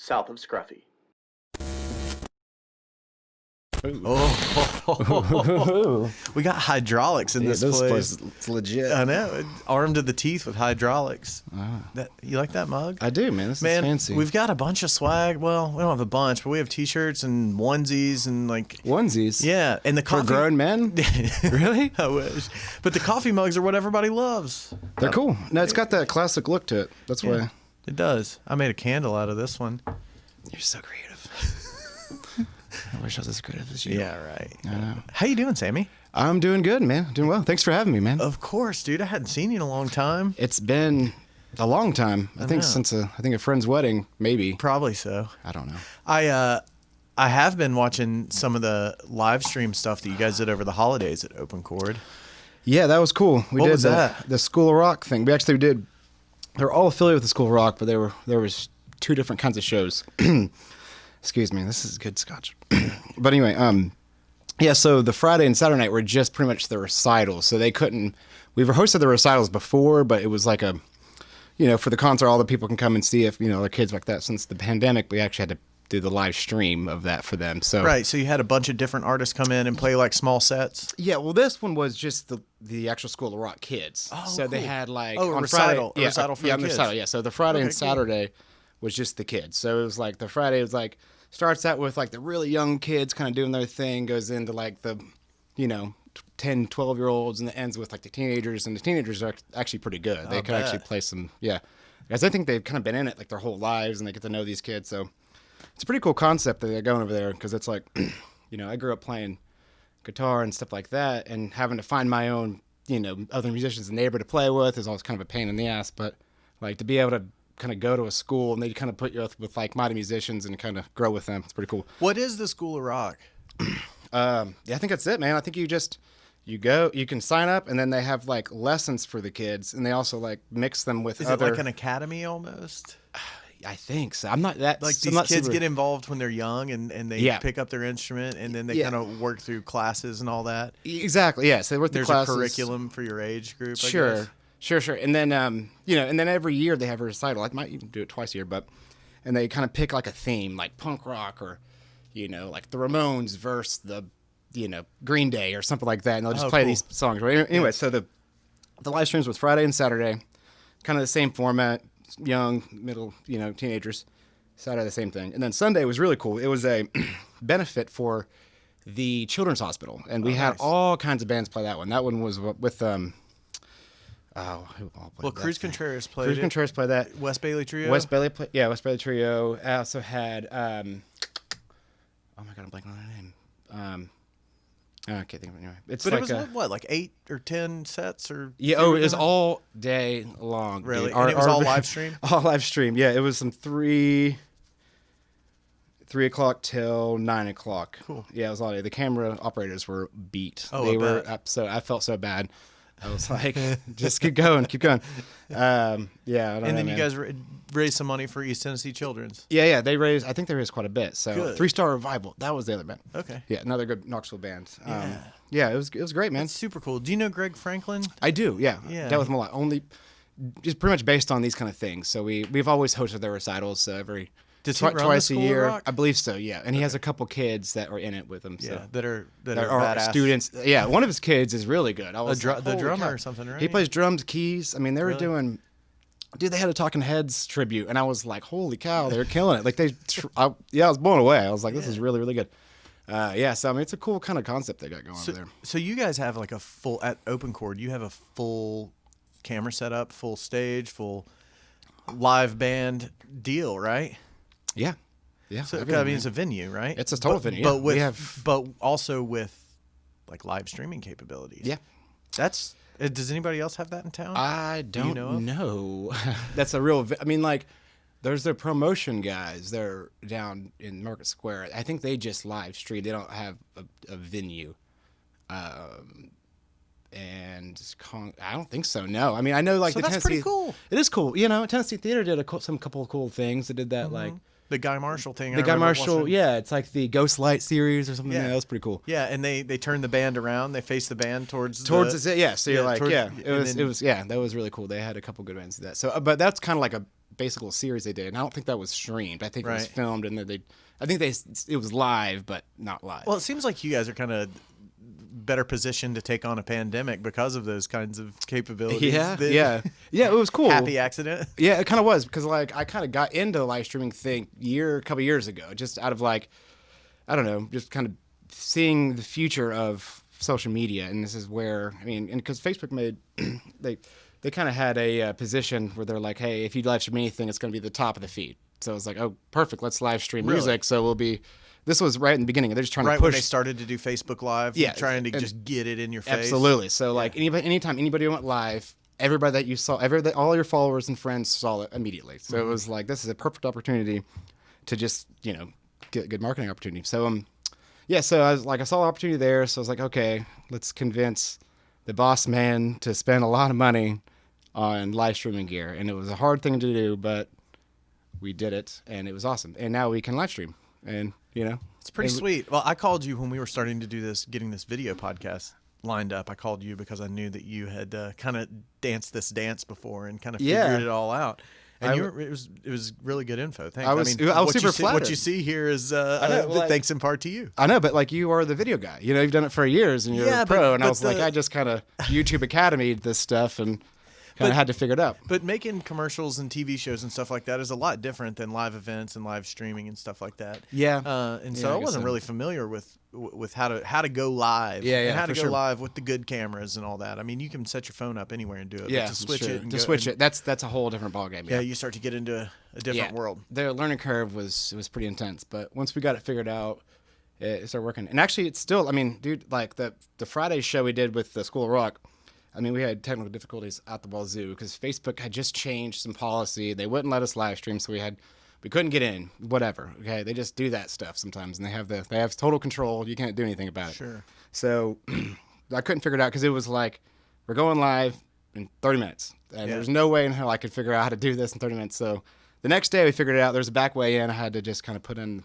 south of Scruffy. Oh, we got hydraulics in this place. It's legit. I know, armed to the teeth with hydraulics. You like that mug? I do, man. This is fancy. We've got a bunch of swag. Well, we don't have a bunch, but we have T-shirts and onesies and like onesies. Yeah, and the coffee for grown men. Really? I wish. But the coffee mugs are what everybody loves. They're cool. No, it's got that classic look to it. That's why it does. I made a candle out of this one. You're so creative. I wish I was as creative as you. Yeah, right. I know. How you doing, Sammy? I'm doing good, man. Doing well. Thanks for having me, man. Of course, dude. I hadn't seen you in a long time. It's been a long time. I think since a friend's wedding, maybe. Probably so. I don't know. I have been watching some of the live stream stuff that you guys did over the holidays at Open Chord. Yeah, that was cool. What was that? The School of Rock thing. We actually did. They're all affiliated with the School of Rock, but there was two different kinds of shows. Excuse me, this is good scotch. But anyway, yeah, so the Friday and Saturday night were just pretty much the recitals. So they couldn't, we've hosted the recitals before, but it was like a, for the concert, all the people can come and see if, their kids like that. Since the pandemic, we actually had to do the live stream of that for them. So right, so you had a bunch of different artists come in and play like small sets? Yeah, well, this one was just the actual School of Rock kids. Oh, so cool. They had like on recital. Friday, recital for the kids. Recital, yeah. So the Friday and Saturday was just the kids. So it was like the Friday was like starts out with like the really young kids kind of doing their thing, goes into like the 10, 12-year-olds, and it ends with like the teenagers, and the teenagers are actually pretty good. They can actually play some, because I think they've kind of been in it like their whole lives, and they get to know these kids. So it's a pretty cool concept that they're going over there, because it's like, I grew up playing guitar and stuff like that, and having to find my own, other musicians and neighbor to play with is always kind of a pain in the ass. But like to be able to kind of go to a school and they kind of put you with like-minded musicians and kind of grow with them. It's pretty cool. What is the School of Rock? I think that's it, man. I think you go, you can sign up, and then they have like lessons for the kids, and they also like mix them with other. Is it like an academy almost? I think so. I'm not that like these kids get involved when they're young and they pick up their instrument, and then they kind of work through classes and all that. Exactly. Yes. Yeah. So they work through classes. There's a curriculum for your age group. Sure. I guess. Sure. And then, and then every year they have a recital. I might even do it twice a year, and they kind of pick like a theme, like punk rock or, like the Ramones versus the, Green Day or something like that. And they'll just play these songs. Right? Anyway, so the live streams was Friday and Saturday, kind of the same format, young, middle, teenagers. Saturday, the same thing. And then Sunday was really cool. It was a benefit for the Children's Hospital. And we had all kinds of bands play that one. That one was with, Cruz Contreras played Cruz Contreras played that. West Bailey Trio? West Bailey Trio. I also had, oh my God, I'm blanking on their name. I can't think of it anyway. But like it was like 8 or 10 sets or? Yeah, it was all day long. Really? Dude. And it was all live stream? All live stream, yeah. It was some 3 o'clock till 9 o'clock. Cool. Yeah, it was all day. The camera operators were beat. Oh, they were up, so I felt so bad. I was like, just keep going. Yeah. And then you guys raised some money for East Tennessee Children's. Yeah. I think they raised quite a bit. So good. 3 Star Revival, that was the other band. Okay. Yeah, another good Knoxville band. Yeah, it was great, man. That's super cool. Do you know Greg Franklin? I do, yeah. Yeah. Dealt with him a lot. Just pretty much based on these kind of things. So we've always hosted their recitals twice a year. I believe so, yeah. And he has a couple kids that are in it with him. So. Yeah, that are badass students. Yeah, one of his kids is really good. The drummer or something, right? He plays drums, keys. I mean, they were doing. Dude, they had a Talking Heads tribute, and I was like, "Holy cow, they're killing it!" Like I was blown away. I was like, "This is really, really good." So I mean, it's a cool kind of concept they got going over there. So you guys have like at Open Chord, you have a full camera setup, full stage, full live band deal, right? Yeah. So I mean, it's a venue, right? It's a total venue. But also with like live streaming capabilities. Yeah. That's. Does anybody else have that in town? I don't know. That's a real. I mean, like, there's the promotion guys. They're down in Market Square. I think they just live stream. They don't have a venue. And I don't think so. No, I mean, I know like so the that's Tennessee. Pretty cool. It is cool. Tennessee Theater did some couple of cool things. They did that like the Guy Marshall thing. The Guy Marshall, yeah, it's like the Ghost Light series or something. Yeah, that was pretty cool. Yeah, and they turned the band around. They faced the band towards it. Yeah, so you're like, it was that was really cool. They had a couple good bands do that. So, but that's kind of like basic little series they did. And I don't think that was streamed. I think it was Right. filmed, and then it was live, but not live. Well, it seems like you guys are kind of better positioned to take on a pandemic because of those kinds of capabilities. yeah, it was cool. Happy accident. Yeah, it kind of was, because like I kind of got into the live streaming thing a couple years ago, just out of like, I don't know, just kind of seeing the future of social media. And this is where, I mean, and because Facebook made, they kind of had a position where they're like, hey, if you live stream anything, it's going to be the top of the feed. So I was like, oh, perfect, let's live stream Really? music. So this was right in the beginning. They're just trying Right to push. when they started to do Facebook Live, Yeah, trying to and- just get it in your face. Absolutely. So like anytime anybody went live, everybody that you saw, all your followers and friends saw it immediately. So it was like, this is a perfect opportunity to just, get a good marketing opportunity. So so I saw the opportunity there. So I was like, okay, let's convince the boss man to spend a lot of money on live streaming gear. And it was a hard thing to do, but we did it, and it was awesome. And now we can live stream, and It's pretty sweet. Well, I called you when we were starting to do this, getting this video podcast lined up. I called you because I knew that you had kind of danced this dance before and kind of figured it all out. And it was really good info. Thanks. I was what super What flattered. you see here is know, thanks in part to you. I know, but like you are the video guy. You've done it for years, and you're a pro. And I was like, I just kind of YouTube Academy this stuff, and kind of had to figure it out. But making commercials and TV shows and stuff like that is a lot different than live events and live streaming and stuff like that. Yeah. And Yeah, so I I guess wasn't so. really familiar with how to go live. Yeah, and how to for go sure. live with the good cameras and all that. I mean, you can set your phone up anywhere and do it. Yeah, but to switch sure. it. And switch it. That's a whole different ballgame. Yeah, you start to get into a different world. The learning curve was pretty intense, but once we got it figured out, it started working. And actually, it's still. I mean, dude, like the Friday show we did with the School of Rock. I mean, we had technical difficulties at the wazoo because Facebook had just changed some policy. They wouldn't let us live stream, so we couldn't get in. Whatever. Okay, they just do that stuff sometimes, and they have total control. You can't do anything about it. Sure. So I couldn't figure it out because it was like we're going live in 30 minutes, and there's no way in hell I could figure out how to do this in 30 minutes. So the next day we figured it out. There's a back way in. I had to just kind of put in,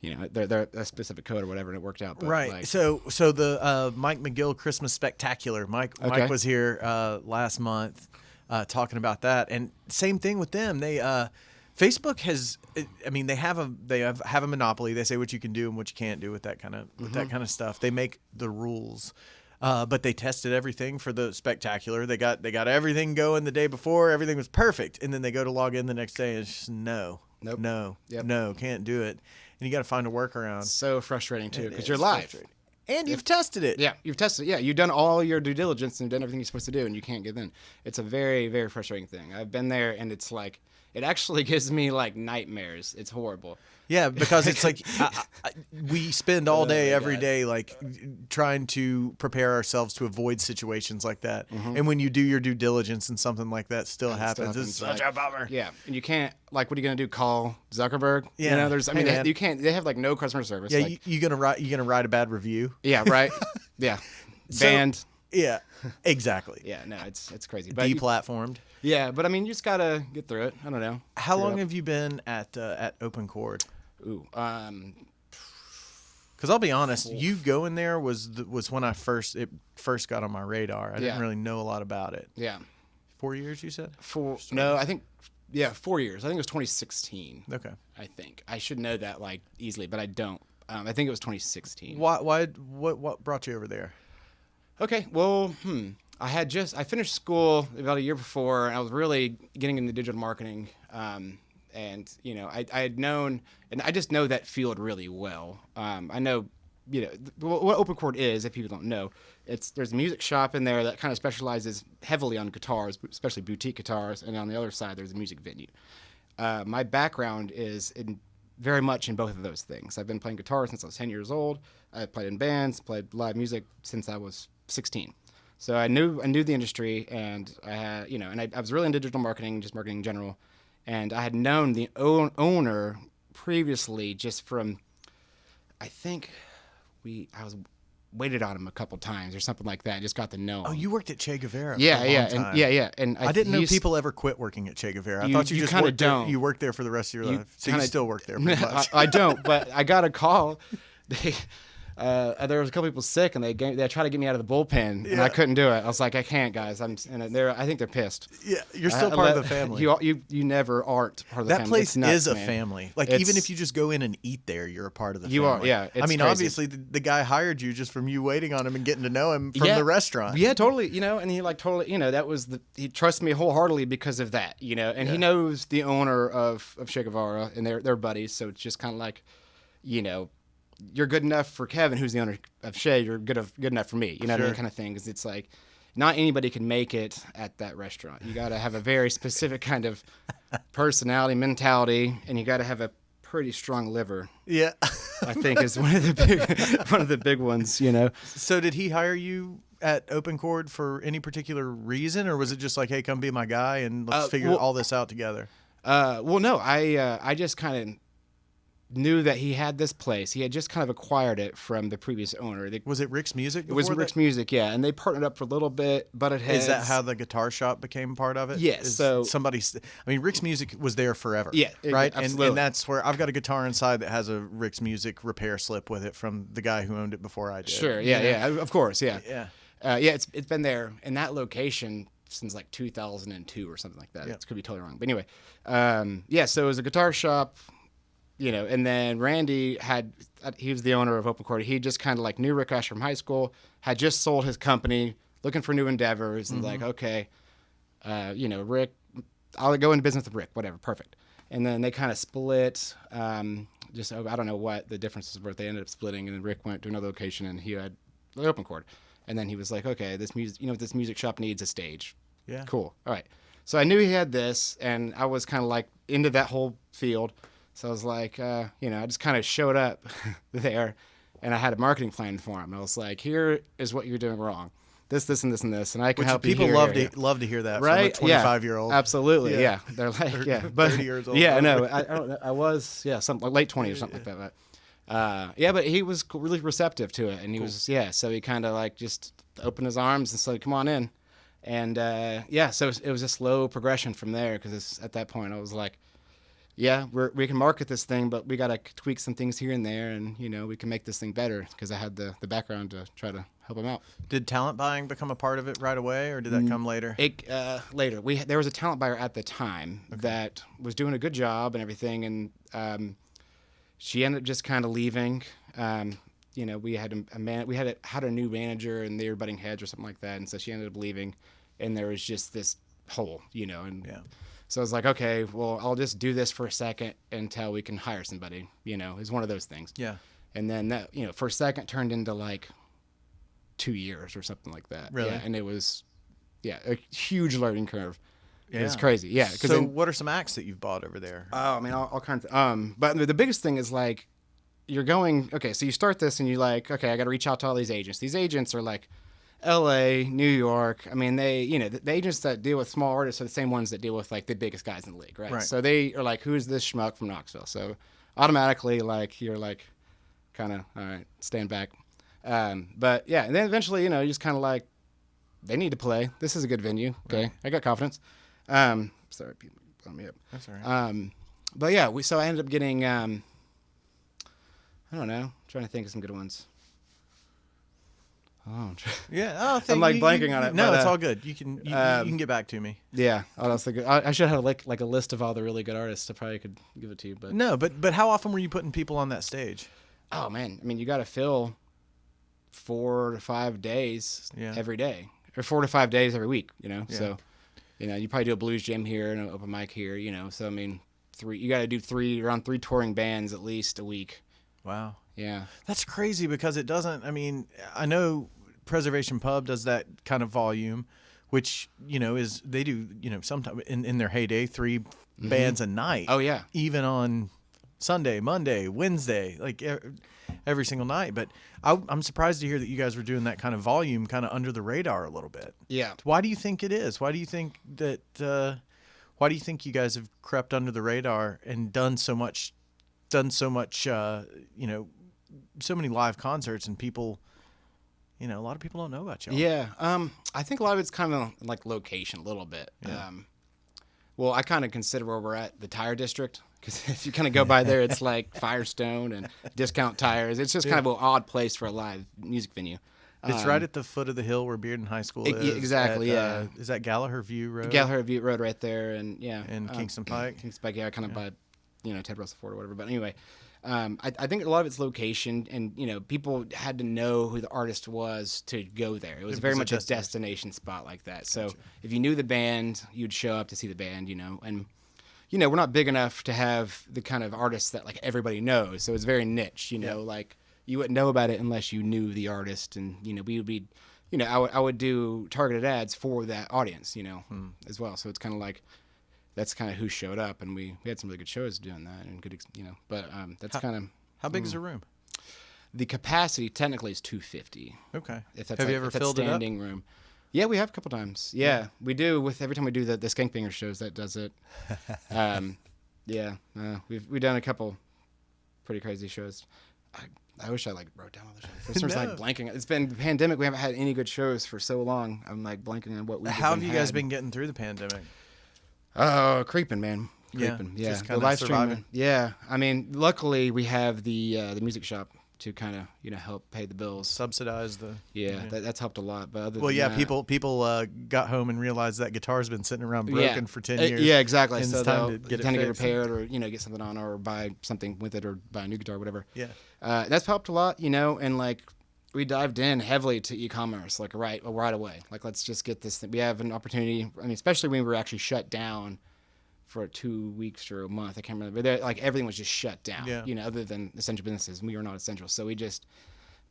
their a specific code or whatever, and it worked out. But Right. like- So the Mike McGill Christmas Spectacular. Mike was here last month talking about that, and same thing with them. They Facebook has. I mean, they have a monopoly. They say what you can do and what you can't do with that kind of stuff. They make the rules. But they tested everything for the Spectacular. They got everything going the day before. Everything was perfect, and then they go to log in the next day, and it's just no, can't do it. And you got to find a workaround. so frustrating too because It's you're live. frustrating. And you've tested it. Yeah, you've tested it. Yeah, you've done all your due diligence and done everything you're supposed to do, and you can't get in. It's a very, very frustrating thing. I've been there, and it's like it actually gives me like nightmares. It's horrible. Yeah, because it's like we spend all day, every God. day, like trying to prepare ourselves to avoid situations like that. And when you do your due diligence and something like that still happens, it's such a bummer. Yeah, and you can't like, what are you gonna do? Call Zuckerberg? Yeah. There's. I Hey, mean, man. you can't. They have like no customer service. Yeah, like, you gonna write a bad review? yeah, right. Yeah, So- banned. Yeah, exactly. Yeah, no, it's crazy. But Deplatformed. yeah, but I mean, you just gotta get through it. I don't know. How Figure it long out. have you been at Open Chord? Ooh, Because I'll be honest, you going there was when it first got on my radar. I didn't Yeah. really know a lot about it. yeah. 4 years, you said? No, I think 4 years. I think it was 2016. Okay. I think I should know that like easily, but I don't. I think it was 2016. What brought you over there? Okay, well, I finished school about a year before, and I was really getting into digital marketing. And I had known, and I just know that field really well. I know, what Open Chord is. If people don't know, there's a music shop in there that kind of specializes heavily on guitars, especially boutique guitars, and on the other side there's a music venue. My background is very much in both of those things. I've been playing guitar since I was 10 years old. I played in bands, played live music since I was 16. So I knew the industry, and I had, and I was really into digital marketing, just marketing in general. And I had known the owner previously just from, I think I was waited on him a couple times or something like that. And just got to know him. Oh, you worked at Che Guevara. Yeah, for a long yeah, time. and yeah. And I didn't know people ever quit working at Che Guevara. I thought you just kinda worked there. don't. You worked there for the rest of your life. So you kinda- still work there pretty much. I don't, but I got a call. there was a couple people sick, and they tried to get me out of the bullpen, and I couldn't do it. I was like, I can't, guys. I think they're pissed. Yeah, you're still part of the family. You never aren't part of the family. That place nuts, is a man. family. Like, even if you just go in and eat there, you're a part of the family. You are, yeah. I mean, crazy. obviously, the guy hired you just from you waiting on him and getting to know him from the restaurant. Yeah, totally. You know, and he like totally, you know, he trusts me wholeheartedly because of that. You know, and he knows the owner of Che Guevara, and they're buddies. So it's just kind of like, you know, you're good enough for Kevin, who's the owner of Che. You're good enough for me. You know, that kind of thing. Because it's like, not anybody can make it at that restaurant. You got to have a very specific kind of personality, mentality, and you got to have a pretty strong liver. Yeah, I think is one of the big ones. You know. So did he hire you at Open Chord for any particular reason, or was it just like, hey, come be my guy and let's figure all this out together? Well, no, I just kind of knew that he had this place. He had just kind of acquired it from the previous owner. Was it Rick's Music? It was Rick's Music, yeah, and they partnered up for a little bit, but it has. Is that how the guitar shop became part of it? Yes. I mean, Rick's Music was there forever. Yeah, right. Absolutely. And that's where I've got a guitar inside that has a Rick's Music repair slip with it from the guy who owned it before I did. Sure. Yeah. Of course. Yeah. Yeah. It's been there in that location since like 2002 or something like that. Yeah. It could be totally wrong, but anyway, so it was a guitar shop. You know, and then Randy he was the owner of Open Chord. He just kind of like knew Rick Asher from high school, had just sold his company, looking for new endeavors, and like, okay, you know, Rick, I'll go into business with Rick, whatever, perfect. And then they kind of split, I don't know what the differences were, they ended up splitting, and then Rick went to another location, and he had the Open Chord. And then he was like, okay, this music shop needs a stage. Yeah. Cool. All right. So I knew he had this, and I was kind of like into that whole field. So I was like, you know, I just kind of showed up there, and I had a marketing plan for him. I was like, here is what you're doing wrong. This, and this, and this, and I can help you. People love to hear that, right? From a 25-year-old. Yeah, absolutely. Yeah. They're like, but 30 years old. Yeah, no, I don't know. I was, something like late 20s or something like that. But but he was really receptive to it, and he was, so he kind of like just opened his arms and said, come on in. And so it was a slow progression from there, because at that point I was like, we can market this thing, but we got to tweak some things here and there, and, you know, we can make this thing better, because I had the background to try to help him out. Did talent buying become a part of it right away, or did that come later? Later. There was a talent buyer at the time that was doing a good job and everything, and she ended up just kind of leaving. You know, we had a new manager, and they were butting heads or something like that, and so she ended up leaving, and there was just this hole, you know, and so I was like, okay, well, I'll just do this for a second until we can hire somebody, you know. It's one of those things. Yeah. And then that, you know, for a second turned into like 2 years or something like that. Really? Yeah, and it was, a huge learning curve. Yeah. It was crazy. Yeah. So what are some acts that you've bought over there? Oh, I mean, all kinds of, but the biggest thing is like, you're going, okay, so you start this and you're like, okay, I got to reach out to all these agents. These agents are like LA, New York. I mean, they, you know, the agents that deal with small artists are the same ones that deal with like the biggest guys in the league, right? So they are like, who's this schmuck from Knoxville? So automatically, like, you're like, kind of, all right, stand back. But yeah, and then eventually, you know, you just kind of like, they need to play. This is a good venue. Okay, I got confidence. Sorry, people blowing me up. That's all right. But yeah, so I ended up getting, I don't know, trying to think of some good ones. I'm like blanking on it. No, it's all good. You can get back to me. Yeah, I should have like a list of all the really good artists. I probably could give it to you, but no. But how often were you putting people on that stage? Oh man, I mean, you got to fill 4 to 5 days every day, or 4 to 5 days every week. You know, so you know, you probably do a blues jam here and an open mic here. You know, so I mean, you got to do around 3 touring bands at least a week. Wow. Yeah. That's crazy, because it doesn't, I mean, I know Preservation Pub does that kind of volume, which, you know, is, they do, you know, sometimes in their heyday, 3 bands a night. Oh yeah. Even on Sunday, Monday, Wednesday, like every single night. But I'm surprised to hear that you guys were doing that kind of volume kind of under the radar a little bit. Yeah. Why do you think it is? Why do you think that, why do you think you guys have crept under the radar and done so much, you know, so many live concerts, and people, you know, a lot of people don't know about y'all. Yeah. I think a lot of it's kind of like location a little bit. Yeah. Well, I kind of consider where we're at the tire district, because if you kind of go by there, it's like Firestone and Discount Tires. It's just kind of an odd place for a live music venue. It's right at the foot of the hill where Bearden High School is. Exactly, yeah. Is that Gallagher View Road? Gallagher View Road right there, and yeah. And Kingston Pike? Kingston Pike, yeah, kind of by, Ted Russell Ford or whatever. But anyway, I think a lot of it's location, and, people had to know who the artist was to go there. It was very much a destination spot like that. So if you knew the band, you'd show up to see the band, and, we're not big enough to have the kind of artists that, like, everybody knows. So it's very niche, like, you wouldn't know about it unless you knew the artist, and we would be, I would do targeted ads for that audience, as well. So it's kind of like that's kind of who showed up, and we had some really good shows doing that, and good, But that's kind of how big is the room? The capacity technically is 250. Okay. If that's have you ever filled it up? Standing room. Yeah, we have a couple times. Yeah, we do. With every time we do the Skankbanger shows, that does it. We've done a couple pretty crazy shows. I wish I wrote down all the shows. For some reason, blanking. It's been the pandemic. We haven't had any good shows for so long. I'm blanking on what we. How have you guys been getting through the pandemic? Oh, creeping, man. Creeping. Yeah. Just the live streaming. Yeah. I mean, luckily we have the music shop to kind of help pay the bills, subsidize the. Yeah. That's helped a lot. But other than that, people got home and realized that guitar's been sitting around broken for 10 years. Yeah, exactly. And so it's time to get it repaired, or get something on, or buy something with it, or buy a new guitar, whatever. Yeah. That's helped a lot, and we dived in heavily to e-commerce, right away. Let's just get this thing. We have an opportunity. I mean, especially when we were actually shut down for 2 weeks or a month. I can't remember. But everything was just shut down. Yeah. Other than essential businesses, we were not essential, so we just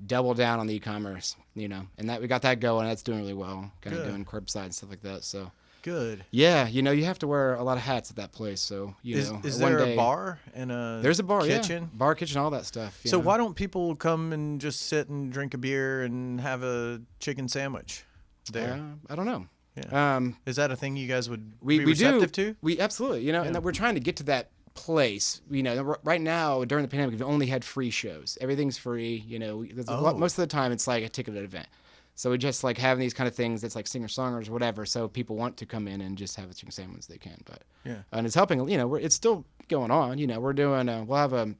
doubled down on the e-commerce. And that we got that going. That's doing really well. Kind of doing curbside and stuff like that. So. Good. Yeah, you have to wear a lot of hats at that place. So is there a bar and there's a bar, kitchen, bar, kitchen, all that stuff. So why don't people come and just sit and drink a beer and have a chicken sandwich there? I don't know. Yeah. Is that a thing you guys would be receptive to? We absolutely, and we're trying to get to that place. Right now during the pandemic, we've only had free shows. Everything's free. Most of the time it's like a ticketed event. So we just having these kind of things that's like singer-songers or whatever. So people want to come in and just have a chicken sandwich they can. But and it's helping. It's still going on. We're doing. We'll have a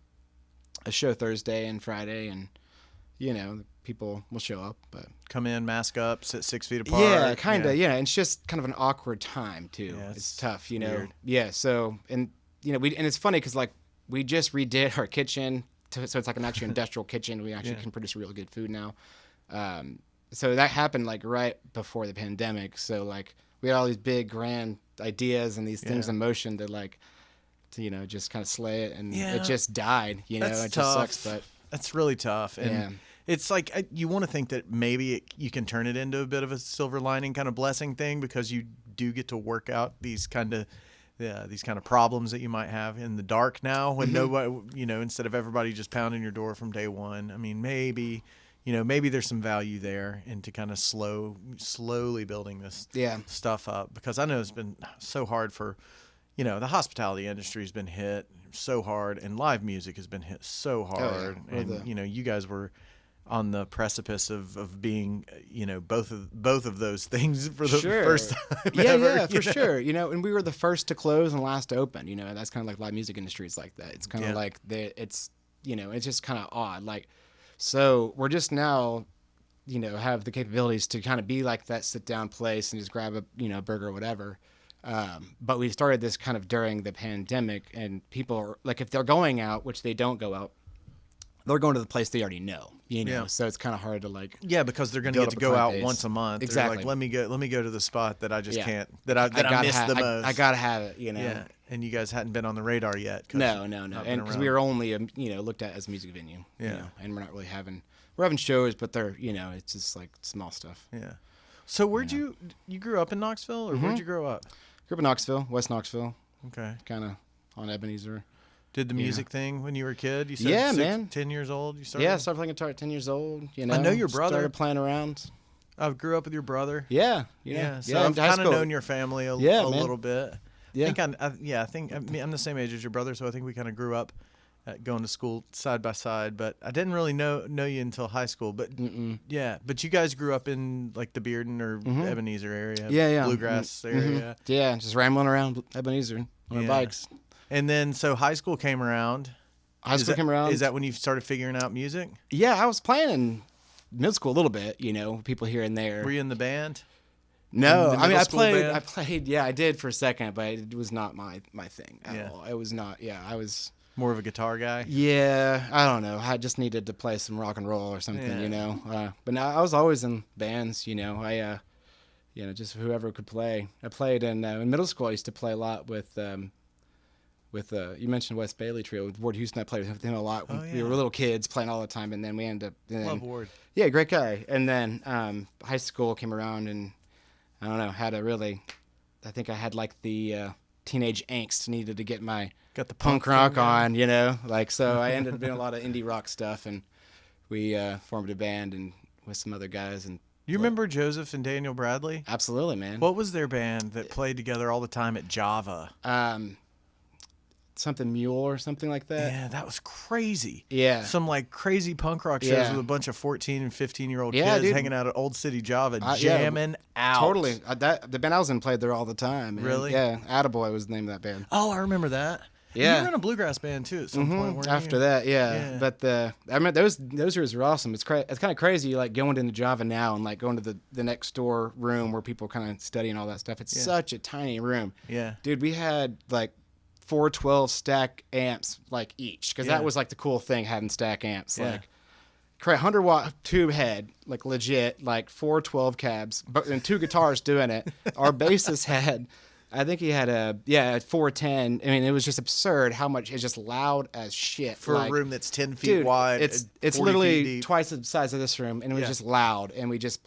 show Thursday and Friday, and people will show up. But come in, mask up, sit 6 feet apart. Yeah, kind of. Yeah, and it's just kind of an awkward time too. Yeah, it's tough. Weird. Yeah. So and it's funny because we just redid our kitchen, so it's like an actual industrial kitchen. We actually can produce really good food now. So that happened right before the pandemic. So we had all these big grand ideas and these things in motion to just kind of slay it, and it just died. That's it tough. just sucks, but that's really tough. And it's you want to think that maybe you can turn it into a bit of a silver lining kind of blessing thing, because you do get to work out these kind of problems that you might have in the dark now, when nobody, instead of everybody just pounding your door from day one. I mean, maybe there's some value there into kind of slowly building this stuff up, because I know it's been so hard for, the hospitality industry has been hit so hard, and live music has been hit so hard. Oh, yeah. And, you guys were on the precipice of being, both of those things for the first time ever. Yeah, for sure. And we were the first to close and last to open, and that's kind of live music industry is like that. It's kind of it's just kind of odd. So we're just now, have the capabilities to kind of be like that sit down place and just grab a, burger or whatever. But we started this kind of during the pandemic, and people are if they're going out, which they don't go out, they're going to the place they already know, so it's kind of hard to because they're going to get to go out once a month. Exactly. Let me go to the spot that I just can't, that I miss the most. I gotta have it, Yeah. And you guys hadn't been on the radar yet. No. And because we were only, looked at as a music venue. And we're not really we're having shows, but they're, it's just small stuff. Yeah. So where'd you grew up in Knoxville, or where'd you grow up? Grew up in Knoxville, West Knoxville. Okay. Kind of on Ebenezer. Did the music thing when you were a kid? You said man. 10 years old you started? Yeah, I started playing guitar at 10 years old. I know your brother. Started playing around. I grew up with your brother. Yeah. So I've kind of known your family a little bit. Yeah. I think I'm the same age as your brother, so I think we kind of grew up going to school side by side, but I didn't really know you until high school. But yeah, but you guys grew up in like the Bearden or Ebenezer area, Bluegrass area. Yeah, just rambling around Ebenezer on our bikes. And then so high school came around. Is that when you started figuring out music? Yeah, I was playing in middle school a little bit. People here and there. Were you in the band? No, I mean I played. Yeah, I did for a second, but it was not my thing at all. It was not. Yeah, I was more of a guitar guy. Yeah, I don't know. I just needed to play some rock and roll or something, But now I was always in bands, I, just whoever could play. I played in middle school. I used to play a lot with you mentioned Wes Bailey Trio with Ward Houston. I played with him a lot when we were little kids, playing all the time, and then we ended up. Love Ward. Yeah, great guy. And then high school came around, and I don't know, I think I had like the teenage angst, needed to get the punk rock on, so I ended up doing a lot of indie rock stuff, and we formed a band and with some other guys. And you remember Joseph and Daniel Bradley? Absolutely, man. What was their band that played together all the time at Java? Something Mule or something like that. Yeah, that was crazy. Yeah. Some like crazy punk rock shows with a bunch of 14 and 15-year-old kids hanging out at Old City Java, jamming out. Totally. The band I was in played there all the time. Man. Really? Yeah. Attaboy was the name of that band. Oh, I remember that. Yeah. You were in a bluegrass band too at some point, weren't you? After that, yeah. But I mean, those years were awesome. It's kind of crazy, like going into Java now and like going to the next door room where people kind of study and all that stuff. It's such a tiny room. Yeah. Dude, we had like 412 stack amps like each, because that was like the cool thing, having stack amps. Like 100-watt tube head, like legit, like 412 cabs, and 2 guitars doing it. Our bassist had, I think he had a 410. I mean, it was just absurd how much. It's just loud as shit for a room that's 10 feet wide. It's literally twice the size of this room, and it was just loud, and we just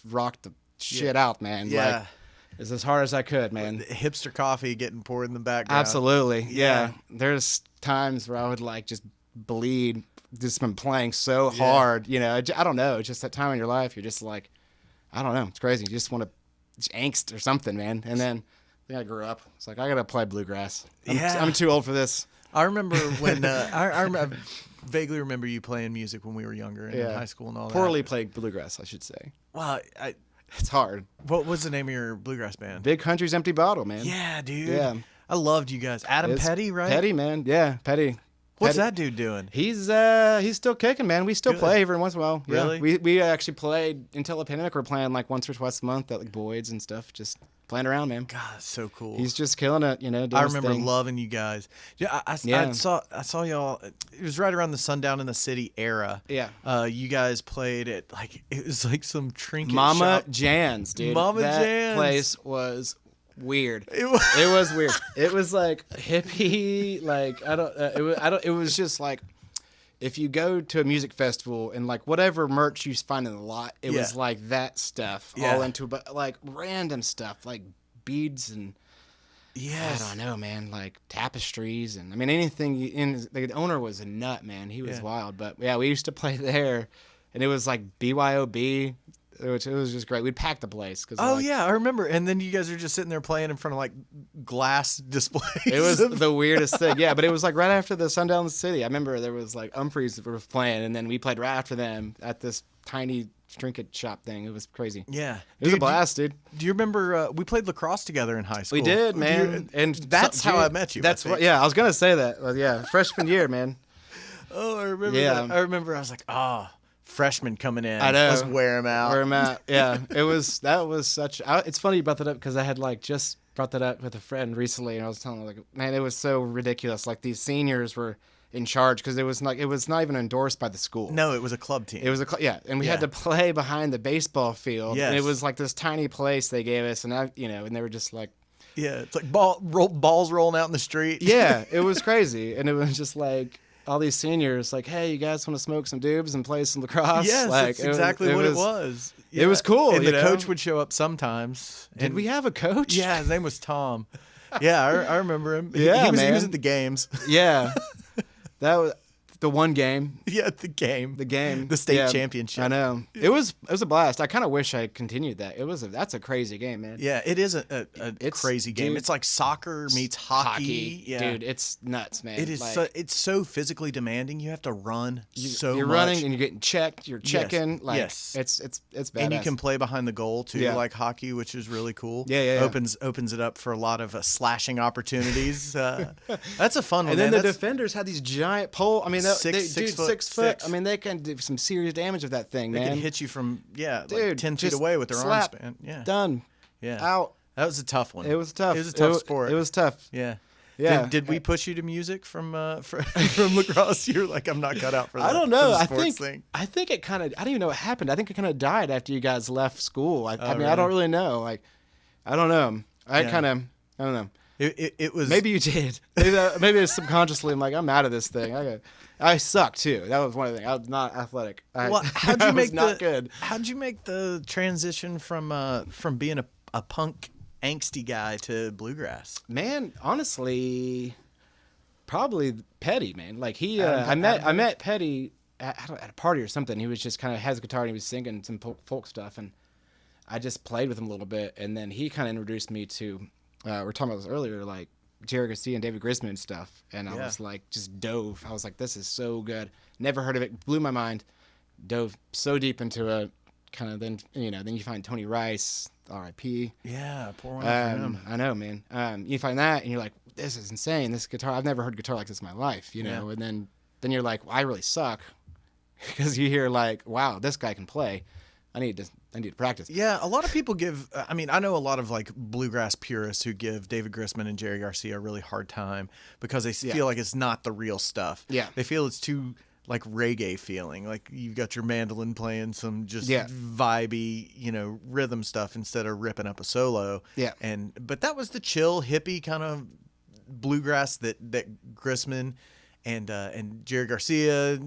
rocked the shit out, man. Yeah. Like, it's as hard as I could, man. Hipster coffee getting poured in the background. Absolutely, yeah. There's times where I would like just bleed, just been playing so hard. I don't know. It's just that time in your life, you're just like, I don't know. It's crazy. You just want to angst or something, man. And then I grew up. It's like, I gotta play bluegrass. I'm too old for this. I remember when I vaguely remember you playing music when we were younger in high school and all that. Poorly played bluegrass, I should say. Well, it's hard. What was the name of your bluegrass band? Big Country's Empty Bottle, man. Yeah, dude. Yeah. I loved you guys. Adam Petty, right? Petty, man. Yeah, Petty. What's that dude doing? He's still kicking, man. We still play every once in a while. Yeah. Really? We actually played until the pandemic. We're playing like once or twice a month at like Boyd's and stuff. Just playing around, man. God, that's so cool. He's just killing it, doing I remember his thing. loving you guys. Yeah, I saw y'all. It was right around the Sundown in the City era. Yeah. You guys played at it was like some trinket Mama shop. Jan's, dude. Mama that Jan's. Place was weird. It was weird. It was like hippie, like it was just like, if you go to a music festival and like whatever merch you find in the lot, it was like that stuff all into, but like random stuff like beads and I don't know, man, like tapestries and I mean anything. The owner was a nut, man. He was wild, but we used to play there, and it was like BYOB. Which it was just great. We'd pack the place. I remember. And then you guys are just sitting there playing in front of like glass displays. It was the weirdest thing. Yeah, but it was like right after the Sundown in the City. I remember there was like Humphreys that were playing, and then we played right after them at this tiny trinket shop thing. It was crazy. Yeah. It was a blast, dude. Do you remember we played lacrosse together in high school? We did, man. And that's how I met you. That's what. Yeah, I was gonna say that. Well, freshman year, man. Oh, I remember. Yeah, I remember. I was like, freshman coming in. I know. Let's wear him out. Wear him out. Yeah. That was such. It's funny you brought that up because I had like just brought that up with a friend recently, and I was telling her like, man, it was so ridiculous. Like these seniors were in charge because it was not even endorsed by the school. No, it was a club team. It was and we had to play behind the baseball field. Yes. And it was like this tiny place they gave us, and and they were just like. Yeah, it's like balls rolling out in the street. Yeah, it was crazy, and it was just like. All these seniors, like, hey, you guys want to smoke some doobs and play some lacrosse? Yes, like, that's exactly what it was. Yeah. It was cool. And the coach would show up sometimes. Did we have a coach? Yeah, his name was Tom. Yeah, I remember him. Yeah, he was at the games. Yeah, that The one game. Yeah, the game. The state championship. I know. It was a blast. I kind of wish I continued that. That's a crazy game, man. Yeah, it is a crazy game. Dude, it's like soccer meets hockey. Yeah. Dude, it's nuts, man. It is it's so physically demanding. You have to run you're much. running and you're getting checked. You're checking. Yes. It's badass. And you can play behind the goal too, like hockey, which is really cool. Yeah. Opens it up for a lot of slashing opportunities. That's a fun one. And then man. the defenders had these giant pole. I mean, six foot. I mean, they can do some serious damage with that thing, man. They can hit you from dude, like 10 feet away with their arm span. Yeah, done. Yeah, out. That was a tough one. It was tough. It was a tough sport. It was tough. Yeah. Yeah. Did we push you to music from lacrosse? You're like, I'm not cut out for that. I don't know. I think it kind of. I don't even know what happened. I think it kind of died after you guys left school. I mean, really? I don't really know. Like, I don't know. I don't know. It was maybe you did. Maybe it's subconsciously. I'm like, I'm out of this thing. I suck too. That was one of the things. I was not athletic. How'd you make not good? How'd you make the transition from being a punk angsty guy to bluegrass? Man, honestly, probably Petty. Man, like I met Petty at a party or something. He was just kind of has a guitar and he was singing some folk stuff, and I just played with him a little bit, and then he kind of introduced me to. We were talking about this earlier, like Jerry Garcia and David Grisman and stuff, and I was like, just dove. I was like, this is so good. Never heard of it. Blew my mind. Dove so deep into it. Kind of then you find Tony Rice, R.I.P. Yeah, poor one for him. I know, man. You find that, and you're like, this is insane. This guitar, I've never heard guitar like this in my life, you know. And then you're like, well, I really suck, because you hear like, wow, this guy can play. I need to practice. Yeah, a lot of people give. I mean, I know a lot of like bluegrass purists who give David Grisman and Jerry Garcia a really hard time because they feel like it's not the real stuff. Yeah, they feel it's too like reggae feeling. Like you've got your mandolin playing some just vibey, rhythm stuff instead of ripping up a solo. Yeah, but that was the chill hippie kind of bluegrass that Grisman and Jerry Garcia,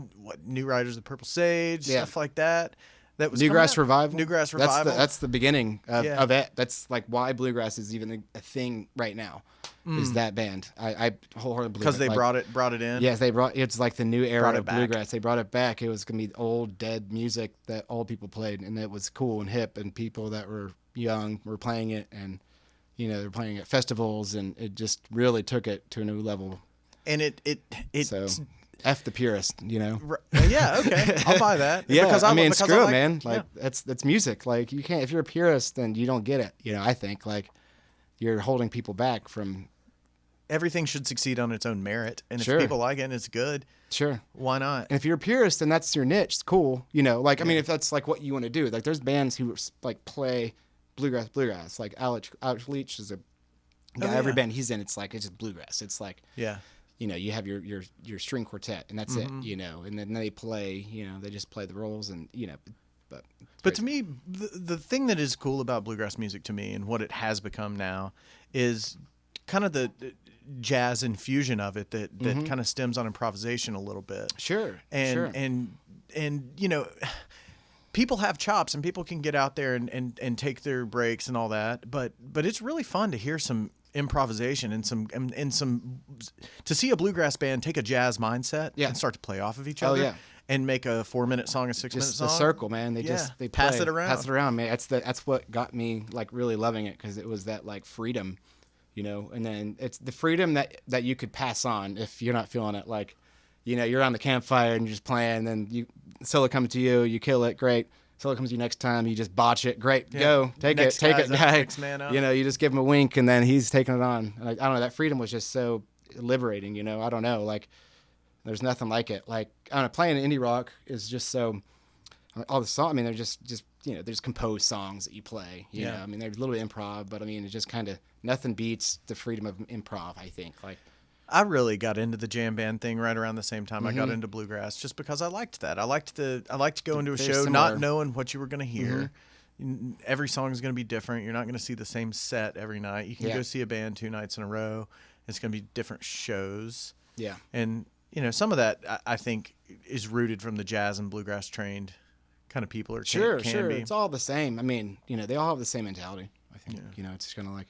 New Riders of the Purple Sage, stuff like that. That was Newgrass Revival. Newgrass Revival. That's the beginning of it. That's like why bluegrass is even a thing right now. Is that band? I wholeheartedly believe because they brought it in. Yes, it's like the new era of bluegrass. They brought it back. It was gonna be old dead music that old people played, and it was cool and hip, and people that were young were playing it, and they're playing at festivals, and it just really took it to a new level. And it so. F the purist, Yeah, okay, I'll buy that. Yeah, because screw it, man. Like that's music. Like you can't. If you're a purist, then you don't get it. I think like you're holding people back from. Everything should succeed on its own merit, and if Sure. people like it and it's good, sure, why not? And if you're a purist, then that's your niche. It's cool, Like I mean, if that's like what you want to do, like there's bands who like play bluegrass. Like Alex Leach is a guy. Every band he's in, it's just bluegrass. It's like you have your string quartet, and that's it, and then they play, they just play the roles, and but to me, the thing that is cool about bluegrass music to me and what it has become now is kind of the jazz infusion of it that kind of stems on improvisation a little bit. Sure. And people have chops and people can get out there and take their breaks and all that, but it's really fun to hear some improvisation and some to see a bluegrass band take a jazz mindset and start to play off of each other and make a 4-minute song, a 6-minute song. Just the circle, man. They pass it around, man. That's what got me like really loving it, because it was that like freedom, and then it's the freedom that you could pass on if you're not feeling it. Like, you're on the campfire and you're just playing, and then solo comes to you kill it, great. Solo comes to you next time, you just botch it. Great, go, take it, guy. Next man up. You just give him a wink, and then he's taking it on. Like, I don't know, that freedom was just so liberating. I don't know, like, there's nothing like it. Like, I don't know, playing indie rock is just so. All the songs, I mean, they're just they're just composed songs that you play. You know, I mean, there's a little bit of improv, but I mean, it just kind of nothing beats the freedom of improv. I think, like. I really got into the jam band thing right around the same time I got into bluegrass, just because I liked that. I liked to go into a show not knowing what you were going to hear. Every song is going to be different. You're not going to see the same set every night. You can go see a band 2 nights in a row. It's going to be different shows. Yeah. And some of that I think is rooted from the jazz and bluegrass trained kind of people. Or sure. Be. It's all the same. I mean, they all have the same mentality. I think. It's just kind of like.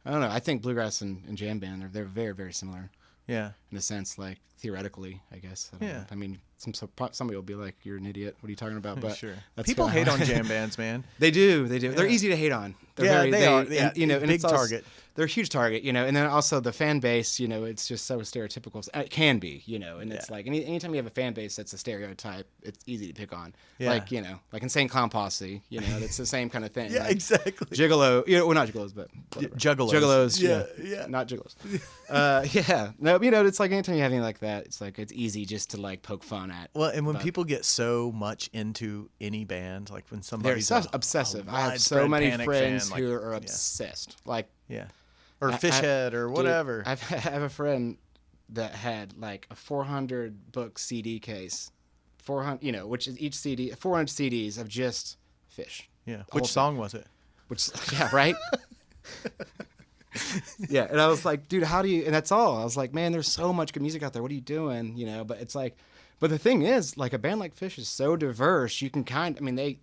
I don't know. I think bluegrass and jam band they're very, very similar. Yeah. In a sense, like theoretically, I guess. I don't know. I mean, somebody will be like, "You're an idiot. What are you talking about?" But sure. That's People hate on jam bands, man. They do. Yeah. They're easy to hate on. They're they are. And, Yeah, you know, and big it's also, target. They're a huge target, you know, and then also the fan base, you know, it's just so stereotypical. It can be, you know, and it's like anytime you have a fan base that's a stereotype, it's easy to pick on. Yeah. Like, you know, like Insane Clown Posse, you know, it's the same kind of thing. Yeah, like exactly. Gigolo, you know, well, not gigolos, but Juggalos. Juggalos, Yeah. not gigolos. Yeah, no, you know, it's like anytime you have anything like that, it's like it's easy just to like poke fun at. Well, and when people get so much into any band, like when somebody's they're obsessive. I have so many friends who are obsessed. Like, or Fishhead or whatever. Dude, I have a friend that had like a 400 book CD case, 400, you know, which is each CD, 400 CDs of just Fish. Yeah. Which song was it? Right. Yeah, and I was like, dude, how do you? And that's all. I was like, man, there's so much good music out there. What are you doing? You know, but it's like, but the thing is, like a band like Fish is so diverse. You can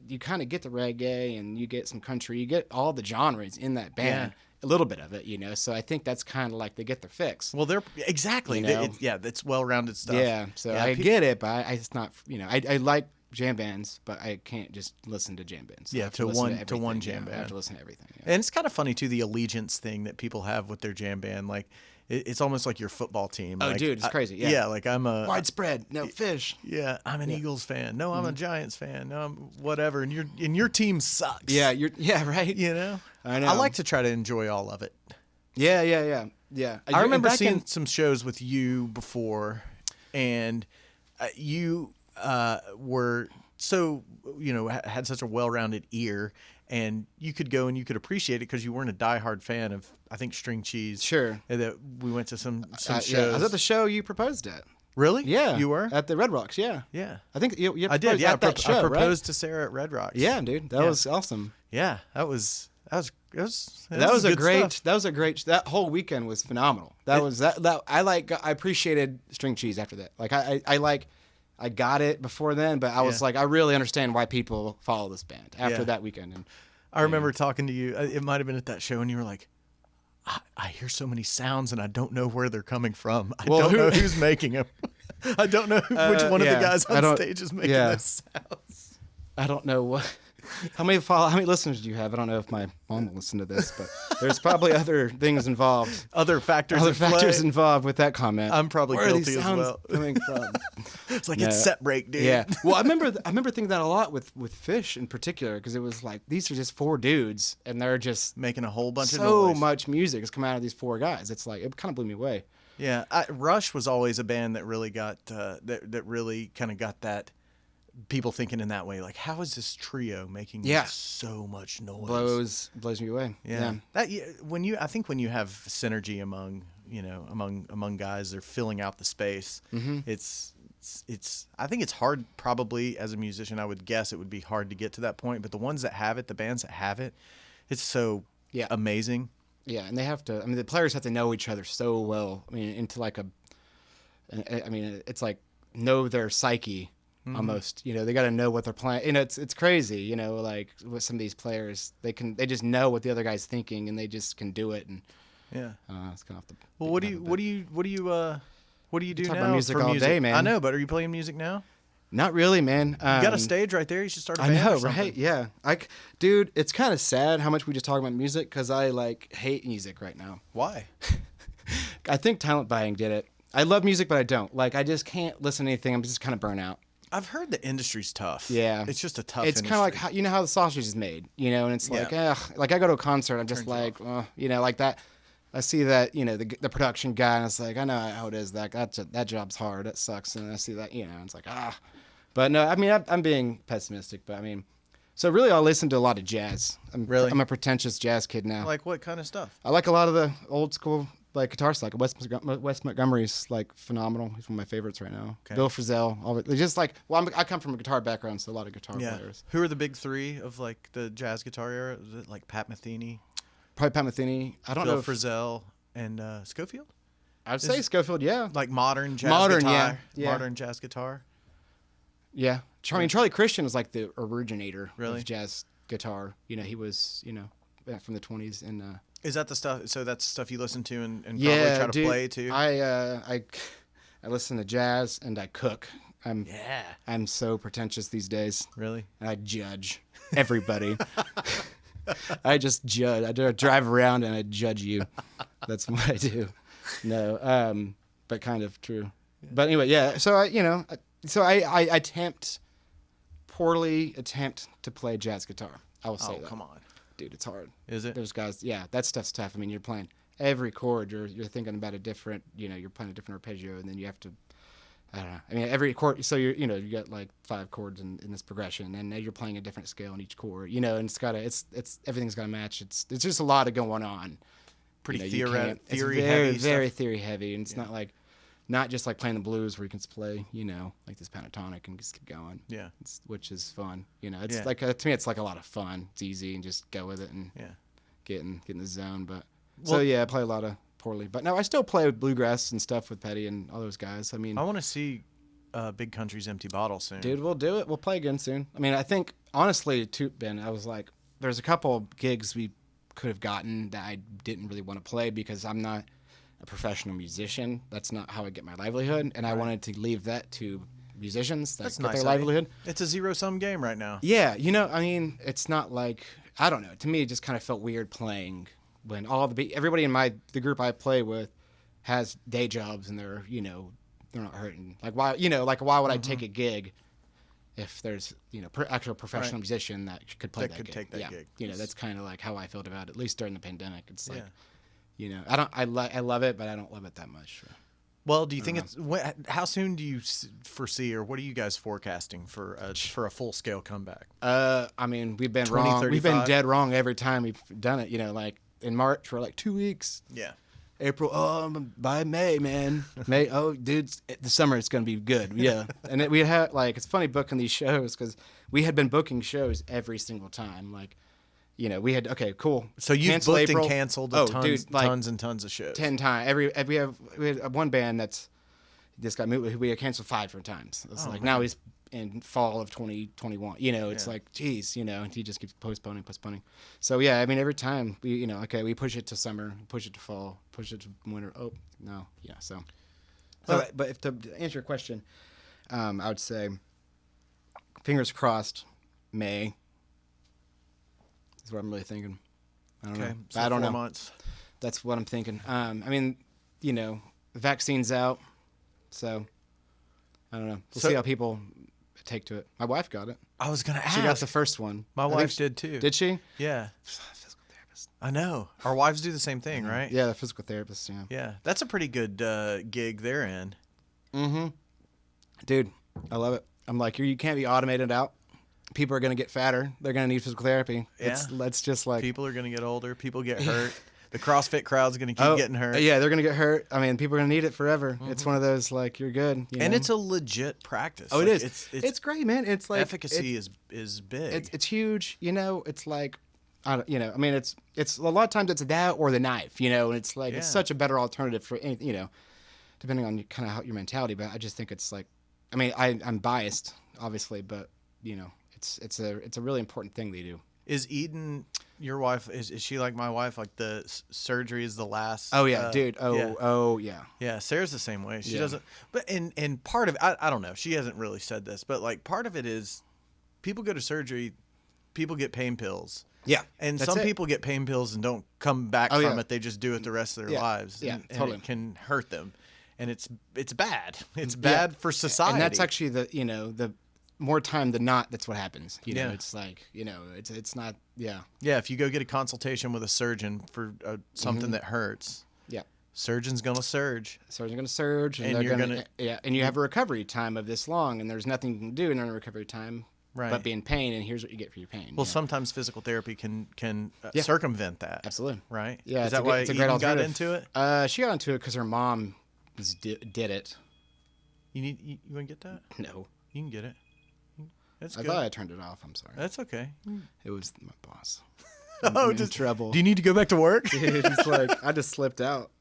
you kind of get the reggae and you get some country. You get all the genres in that band. Yeah. A little bit of it, you know. So I think that's kind of like they get their fix. Well, they're exactly. You know? It's well-rounded stuff. Yeah. So I get it, but it's not. You know, I like jam bands, but I can't just listen to jam bands. Yeah, to one jam band. I have to listen to everything. Yeah. And it's kind of funny too, the allegiance thing that people have with their jam band. Like, it's almost like your football team. Oh, like, dude, it's crazy. Yeah. Yeah, like I'm a widespread. No, Fish. Yeah, I'm an Eagles fan. No, I'm a Giants fan. No, I'm whatever. And your team sucks. Yeah, right. You know, I know. I like to try to enjoy all of it. Yeah. I remember seeing some shows with you before, and you were so, you know, had such a well-rounded ear, and you could go and you could appreciate it because you weren't a diehard fan of, I think, String Cheese. Sure. And that we went to some shows. Yeah. I was at the show you proposed at. Really? Yeah. You were? At the Red Rocks, yeah. Yeah. I think you I did, yeah. at that show, I proposed right? to Sarah at Red Rocks. Yeah, dude. That was awesome. Yeah. That was great. That whole weekend was phenomenal. I appreciated String Cheese after that. Like I got it before then, but I was like, I really understand why people follow this band after that weekend. And I remember talking to you. It might have been at that show, and you were like, I hear so many sounds, and I don't know where they're coming from. I don't know who's making them. I don't know which one of the guys on stage is making those sounds. I don't know what. How many listeners do you have? I don't know if my mom will listen to this, but there's probably other things involved. Other factors involved with that comment. I'm probably guilty as well. Coming from? It's like it's set break, dude. Yeah. Well, I remember thinking that a lot with Fish in particular, because it was like these are just four dudes and they're just making a whole bunch of noise. So much music has come out of these four guys. It's like it kind of blew me away. Yeah, Rush was always a band that really got that really kind of got that. People thinking in that way, like, how is this trio making so much noise? Blows me away. Yeah. That when you have synergy among guys, they're filling out the space. Mm-hmm. It's I think it's hard. Probably as a musician, I would guess it would be hard to get to that point. But the ones that have it, the bands that have it, it's so amazing. Yeah, and they have to. I mean, the players have to know each other so well. I mean, into like it's like know their psyche. Almost, you know, they got to know what they're playing. You know, it's crazy. You know, like with some of these players, they just know what the other guy's thinking, and they just can do it. And it's kind of off the. Well, what do you do now? About music all day, man. I know, but are you playing music now? Not really, man. You got a stage right there. You should start a band. I know, or something. right? Yeah, dude, it's kind of sad how much we just talk about music because I like hate music right now. Why? I think talent buying did it. I love music, but I don't. Like, I just can't listen to anything. I'm just kind of burnt out. I've heard the industry's tough. Yeah. It's just a tough industry. It's kind of like, how, you know how the sausage is made, you know, and it's like, like I go to a concert, I'm just like, you know, like that. I see that, you know, the production guy, and it's like, I know how it is. That job's hard. That sucks. And I see that, you know, and it's like, But no, I mean, I'm being pessimistic, but I mean, so really I listen to a lot of jazz. I'm a pretentious jazz kid now. Like what kind of stuff? I like a lot of the old school, like guitar stuff. Wes Montgomery's like phenomenal. He's one of my favorites right now. Okay. Bill Frisell, all of it. Just like, well, I come from a guitar background, so a lot of guitar players. Who are the big three of like the jazz guitar era? Is it like Pat Metheny? Probably Pat Metheny. I don't know. Bill Frisell and Schofield? I'd say Schofield, yeah. Like modern jazz guitar. Yeah. Modern jazz guitar. Yeah. I mean, Charlie Christian was like the originator of jazz guitar. You know, he was, you know, from the 20s. And Is that the stuff? So that's the stuff you listen to and probably Yeah, try to dude, play too. I listen to jazz and I cook. Yeah. I'm so pretentious these days. Really? I judge everybody. I just judge. I drive around and I judge you. That's what I do. No, but kind of true. Yeah. But anyway, yeah. So I poorly attempt to play jazz guitar. I will say that. Oh, come on. Dude, it's hard. Is it? There's guys, yeah, that stuff's tough. I mean, you're playing every chord. You're thinking about a different, you're playing a different arpeggio, and then you have to, I don't know. I mean, every chord, so you got like 5 chords in this progression, and now you're playing a different scale in each chord, and it's everything's got to match. It's just a lot of going on. Pretty theory heavy. Very stuff. theory heavy, and it's not just like playing the blues where you can just play, like this pentatonic and just keep going. Yeah. Which is fun. It's like, to me, it's like a lot of fun. It's easy and just go with it and get in the zone. But I play a lot of poorly. But no, I still play with bluegrass and stuff with Petty and all those guys. I mean, I want to see Big Country's Empty Bottle soon. Dude, we'll do it. We'll play again soon. I mean, I think, honestly, too, Ben, I was like, there's a couple gigs we could have gotten that I didn't really want to play because I'm not a professional musician. That's not how I get my livelihood, and I wanted to leave that to musicians that get their livelihood. It's a zero-sum game right now. Yeah, I mean, it's not like, I don't know. To me, it just kind of felt weird playing when everybody in the group I play with has day jobs and they're not hurting. Like why would I take a gig if there's actual professional musician that could play that could gig. Take that gig. That's kind of like how I felt about it, at least during the pandemic. It's like. I love it, but I don't love it that much. Well, do you think how soon do you foresee, or what are you guys forecasting for a full scale comeback? I mean, we've been wrong. 35? We've been dead wrong every time we've done it. Like in March, we're like 2 weeks. Yeah. April, by May, man. May, dude, the summer it's gonna be good. Yeah. And we had it's funny booking these shows because we had been booking shows every single time. We had cool. So you've booked April. and canceled tons and tons of shows. 10 times. We had one band that's this guy moved. We had canceled 5 different times. It's now he's in fall of 2021. It's like, geez, and he just keeps postponing. So yeah, I mean, every time we push it to summer, push it to fall, push it to winter. Oh no, yeah. So but if to answer your question, I would say, fingers crossed, May. That's what I'm really thinking. I don't know. So I don't 4 know. months. That's what I'm thinking. I mean, the vaccine's out, so I don't know. We'll see how people take to it. My wife got it. I was gonna ask. She got the first one. My wife did too. Did she? Yeah. Physical therapist. I know. Our wives do the same thing, right? Yeah, the physical therapist. Yeah. Yeah, that's a pretty good gig they're in. Mm-hmm. Dude, I love it. I'm like, you can't be automated out. People are going to get fatter. They're going to need physical therapy. Yeah. Let's just like... People are going to get older. People get hurt. The CrossFit crowd's going to keep getting hurt. Yeah, they're going to get hurt. I mean, people are going to need it forever. Mm-hmm. It's one of those, you're good. And it's a legit practice. Oh, it is. It's great, man. It's like... Efficacy is big. It's huge. It's like... I mean, it's a lot of times it's that or the knife, and it's like, it's such a better alternative for, depending on kind of how your mentality. But I just think it's like... I mean, I'm biased, obviously, but, it's a really important thing they do. Is Eden, your wife, is she like my wife? Like the surgery is the last? Oh yeah, dude. Oh yeah. Yeah, Sarah's the same way. She doesn't. But and part of it, I don't know. She hasn't really said this, but part of it is, people go to surgery, people get pain pills. Yeah. And some people get pain pills and don't come back from it. They just do it the rest of their lives. Yeah, and it can hurt them, and it's bad. It's bad for society. And that's actually the more time than not, that's what happens. It's like, it's not, Yeah, if you go get a consultation with a surgeon for something that hurts, surgeon's going to surge. Surgeon's going to surge. And you're going to, and you have a recovery time of this long, and there's nothing you can do in a recovery time but be in pain, and here's what you get for your pain. Well, sometimes physical therapy can circumvent that. Absolutely. Right? Yeah. Is that why Eden got into it? She got into it because her mom did it. You want to get that? No. You can get it. That's I good. thought I turned it off. I'm sorry. That's okay. It was my boss. I'm in trouble. Do you need to go back to work? Dude, it's like, I just slipped out.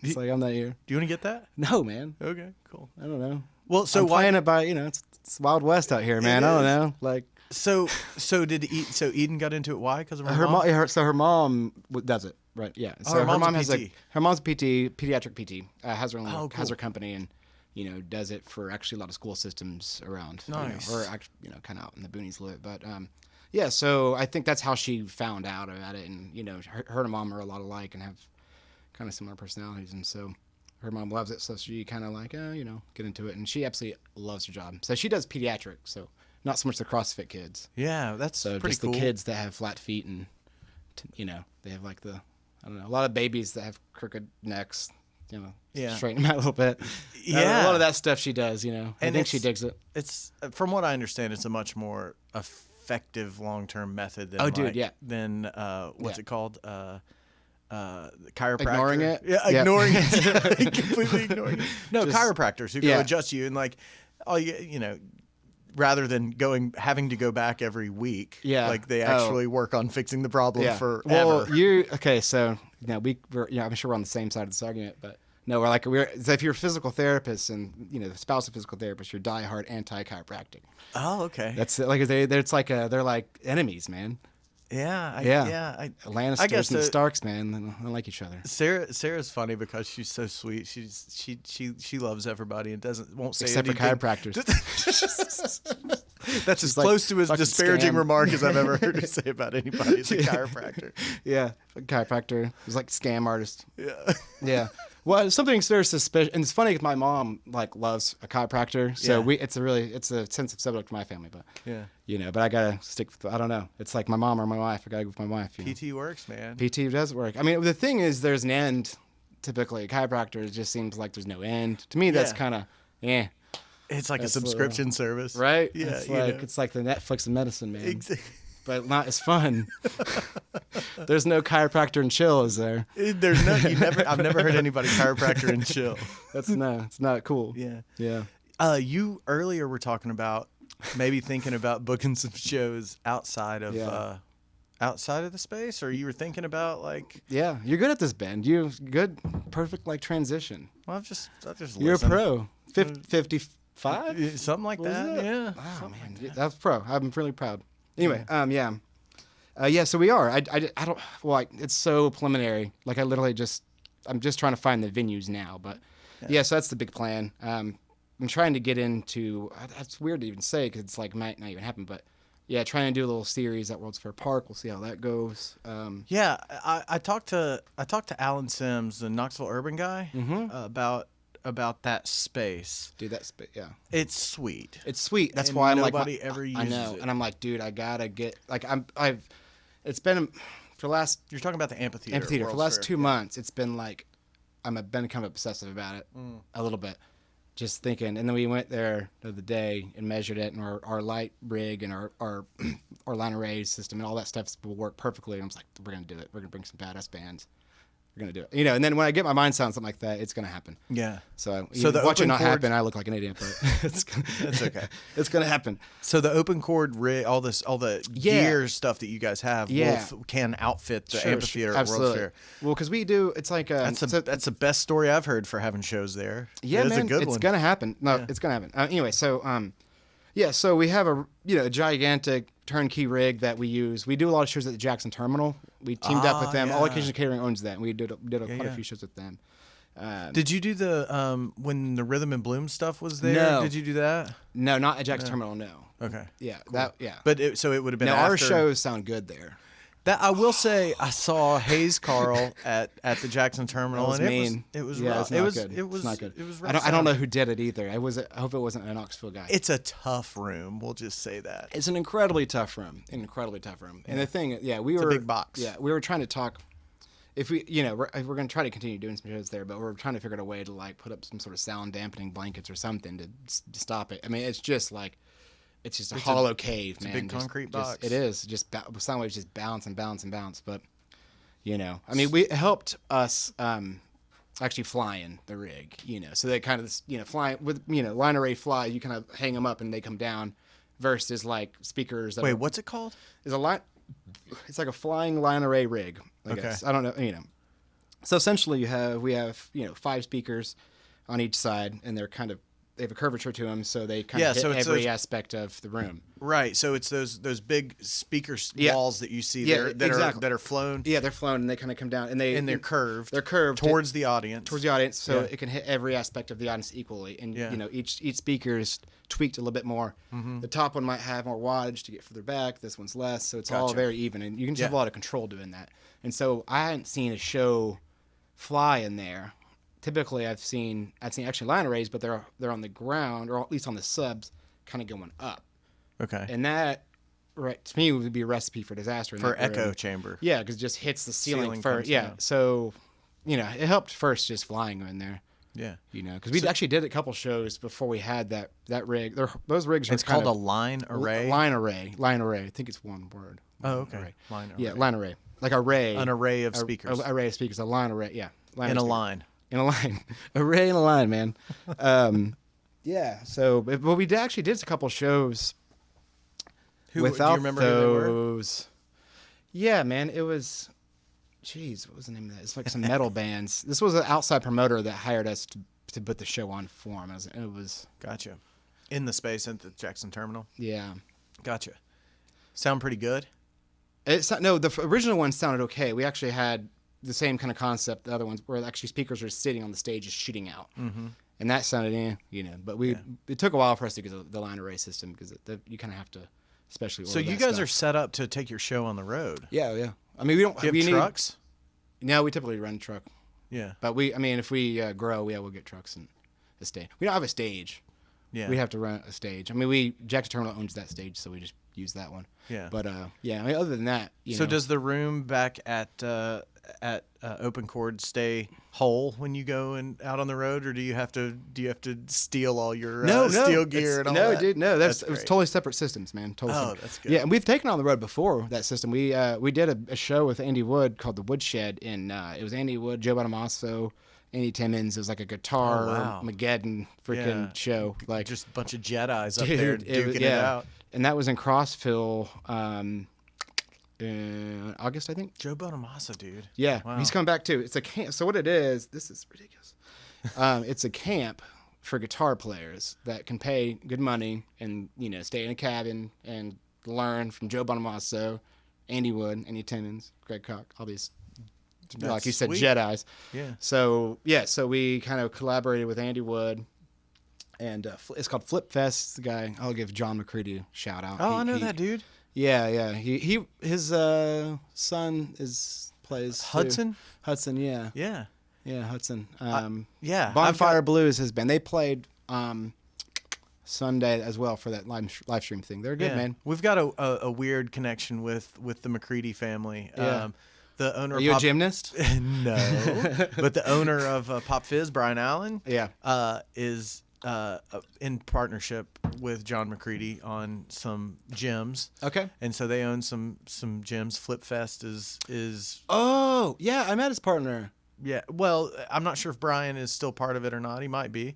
It's like, I'm not here. Do you want to get that? No, man. Okay, cool. I don't know. Well, so I'm playing it by, it's Wild West out here, man. I don't know. So Eden got into it. Why? Because of her mom. So her mom does it, right? Yeah. So her mom has her mom's a PT, pediatric PT. Has her own cool. has her company and does it for actually a lot of school systems around. Nice. Or kind of out in the boonies a little bit, but yeah. So I think that's how she found out about it, and her and mom are a lot alike and have kind of similar personalities, and so. Her mom loves it, so she kind of like, get into it. And she absolutely loves her job. So she does pediatrics, so not so much the CrossFit kids. Yeah, that's so pretty just cool. the kids that have flat feet and, they have like a lot of babies that have crooked necks, straighten them out a little bit. Yeah. A lot of that stuff she does, I think she digs it. It's, from what I understand, it's a much more effective long-term method than, what's it called? Chiropractor. Ignoring it? Yeah, ignoring it. Completely ignoring it. No, chiropractors who go adjust you and rather than having to go back every week. Yeah. Like they actually work on fixing the problem forever. Well, so I'm sure we're on the same side of this argument, but no, so if you're a physical therapist and the spouse of a physical therapist, you're diehard anti-chiropractic. Oh, okay. That's like they're like enemies, man. Yeah. Lannisters and Starks, man, they don't like each other. Sarah's funny because she's so sweet. She loves everybody and won't say except anything. for chiropractors. That's as close to as disparaging remark as I've ever heard her say about anybody as a chiropractor. Yeah, chiropractor. He's like scam artist. Yeah. Yeah. Well, something's very suspicious, and it's funny because my mom loves a chiropractor, so it's a sensitive subject for my family. But but I gotta stick with. I don't know. It's like my mom or my wife. I gotta go with my wife. PT works, man. PT does work. I mean, the thing is, there's an end. Typically, a chiropractor just seems like there's no end. To me, that's kind of It's like a subscription service, right? Yeah, it's like the Netflix of medicine, man. Exactly. But not as fun. There's no chiropractor and chill, is there? There's no. I've never heard anybody chiropractor and chill. It's not cool. Yeah. You earlier were talking about maybe thinking about booking some shows outside of the space, or you were thinking about Yeah, you're good at this, Ben. You good, perfect transition. Well, I've just You're listened. a pro. 55, something like that. Yeah. Wow, man, that's pro. I'm really proud. Anyway, so we are. I don't. Well, it's so preliminary. Like I'm just trying to find the venues now. But so that's the big plan. I'm trying to get into. That's weird to even say because it's might not even happen. But trying to do a little series at World's Fair Park. We'll see how that goes. I talked to Alan Sims, the Knoxville urban guy, about that space. Dude, it's sweet. It's sweet. That's why I'm nobody ever uses I know, it. and I'm like, dude, I gotta get it's been for the last. You're talking about the amphitheater. For the last 2 months, it's been I've been kind of obsessive about it a little bit, just thinking. And then we went there the other day and measured it, and our light rig and our line array system and all that stuff will work perfectly. And I was like, we're gonna do it. We're gonna bring some badass bands. We're going to do it. And then when I get my mind sound something like that, it's going to happen. Yeah. So watch it not happen, I look like an idiot, but that's okay. It's going to happen. So the open chord rig, all the gear stuff that you guys have can outfit the amphitheater at World's Fair. Well, because we do, it's like that's the best story I've heard for having shows there. Yeah, it's man, a good one. It's going to happen. No, it's going to happen. Anyway, so so we have a gigantic turnkey rig that we use. We do a lot of shows at the Jackson Terminal. We teamed up with them. All Occasion Catering owns that, and we did quite a few shows with them. Did you do the when the Rhythm and Bloom stuff was there? No. Did you do that? No, not at Jackson Terminal. No. Okay. Yeah. Cool. Yeah. But it would have been. Now after... our shows sound good there. That I will say, I saw Hayes Carl at the Jackson Terminal, and it was rough. It was not good. It was rough. I don't know who did it either. I hope it wasn't a Knoxville guy. It's a tough room. We'll just say that. It's an incredibly tough room. And the thing, we were a big box. Yeah, we were trying to talk. If we, we're going to try to continue doing some shows there, but we're trying to figure out a way to put up some sort of sound dampening blankets or something to stop it. I mean, it's just a hollow cave, man. It's a big concrete box. It is. Sound waves just bounce and bounce and bounce. But, I mean, it helped us actually flying the rig, So they kind of, flying with, line array fly, you kind of hang them up and they come down versus speakers. Wait, what's it called? It's like a flying line array rig, I guess. I don't know, So essentially we have 5 speakers on each side, and they're kind of they have a curvature to them, so they kind of hit every aspect of the room. Right. So it's those big speaker walls that you see there that are flown. Yeah, they're flown and they kind of come down and they're curved. They're curved towards the audience. So it can hit every aspect of the audience equally. And you know, each speaker is tweaked a little bit more. Mm-hmm. The top one might have more wattage to get further back. This one's less, so it's all very even, and you can just have a lot of control doing that. And so I hadn't seen a show fly in there. Typically, I've seen actually line arrays, but they're on the ground, or at least on the subs, kind of going up. Okay. And that, to me, would be a recipe for disaster. For echo chamber. Yeah, because it just hits the ceiling first. Yeah. Down. So, you know, it helped first just flying them in there. Yeah. You know, because we actually did a couple shows before we had that rig. Those rigs are called a line array? Line array. I think it's one word. Oh, okay. Array. Line array. Yeah, line array. Like array. An array of speakers. An array of speakers. A line array. Yeah. In a line. In a line. Array in a line, man. Yeah. So, but we actually did a couple shows without do you remember those. Who they were? Yeah, man. It was, geez, what was the name of that? It's like some metal bands. This was an outside promoter that hired us to put the show on for him. It was. Gotcha. In the space at the Jackson Terminal? Yeah. Gotcha. Sound pretty good? No, the original one sounded okay. We actually had the same kind of concept, the other ones, where actually speakers are sitting on the stage just shooting out. Mm-hmm. And that sounded, you know, but it took a while for us to get the line array system because you kind of have to, especially. So you guys are set up to take your show on the road? Yeah. I mean, we don't. Do you have trucks? No, we typically run a truck. Yeah. But if we grow, we'll get trucks and a stage. We don't have a stage. Yeah. We have to run a stage. I mean, Jackson Terminal owns that stage, so we just use that one. Yeah. But I mean, other than that, you know. Does the room back at Open Chord stay whole when you go out on the road, or do you have to steal all your steel gear and all that? No, dude, no. It was totally separate systems, man. Totally that's good. Yeah, and we've taken on the road before that system. We did a show with Andy Wood called The Woodshed, and it was Andy Wood, Joe Bonamassa, Andy Timmons. It was like a guitar Mageddon freaking show, like just a bunch of Jedis up there duking it out. And that was in Crossville. In August, I think. Joe Bonamassa, dude. Yeah, wow. He's coming back too. It's a camp. So what it is, this is ridiculous. It's a camp for guitar players that can pay good money and, you know, stay in a cabin and learn from Joe Bonamassa, Andy Wood, Andy Timmons, Greg Koch, all these, like you said, sweet. Jedis. Yeah. So we kind of collaborated with Andy Wood. And it's called Flip Fest. It's the guy. I'll give John McCready a shout out. Oh, I know that dude. Yeah. His son plays Hudson. Too. Hudson, yeah. Yeah, Hudson. Bonfire Blues has been. They played Sunday as well for that live stream thing. They're good, man. We've got a weird connection with the McCready family. Yeah. The owner. Are you a gymnast? No, but the owner of Pop Fizz, Brian Allen. Yeah. Is in partnership with John McCready on some gyms. Okay. And so they own some gyms. Flip Fest is. Oh yeah, I met his partner. Yeah. Well, I'm not sure if Brian is still part of it or not. He might be.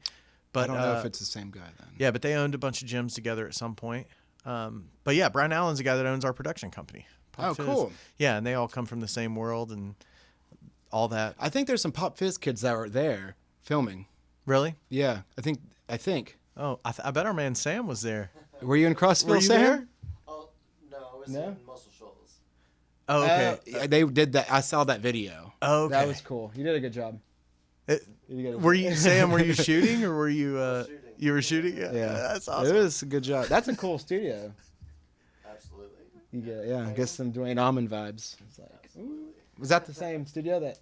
But I don't know if it's the same guy then. Yeah, but they owned a bunch of gyms together at some point. But yeah, Brian Allen's the guy that owns our production company. Pop Fizz. Cool. Yeah, and they all come from the same world and all that. I think there's some Pop Fizz kids that were there filming. Really? Yeah, I think. Oh, I bet our man Sam was there. Were you in Crossville, Were you Sam? there? Oh, no, I was in Muscle Shoals. Oh, okay. They did that. I saw that video. Oh, okay. That was cool. You did a good job. Were you Sam? Were you shooting or were you? You were shooting. Yeah, that's awesome. It was a good job. That's a cool studio. Absolutely. You get some Dwayne Allman vibes. It's like, absolutely. Was that the same studio that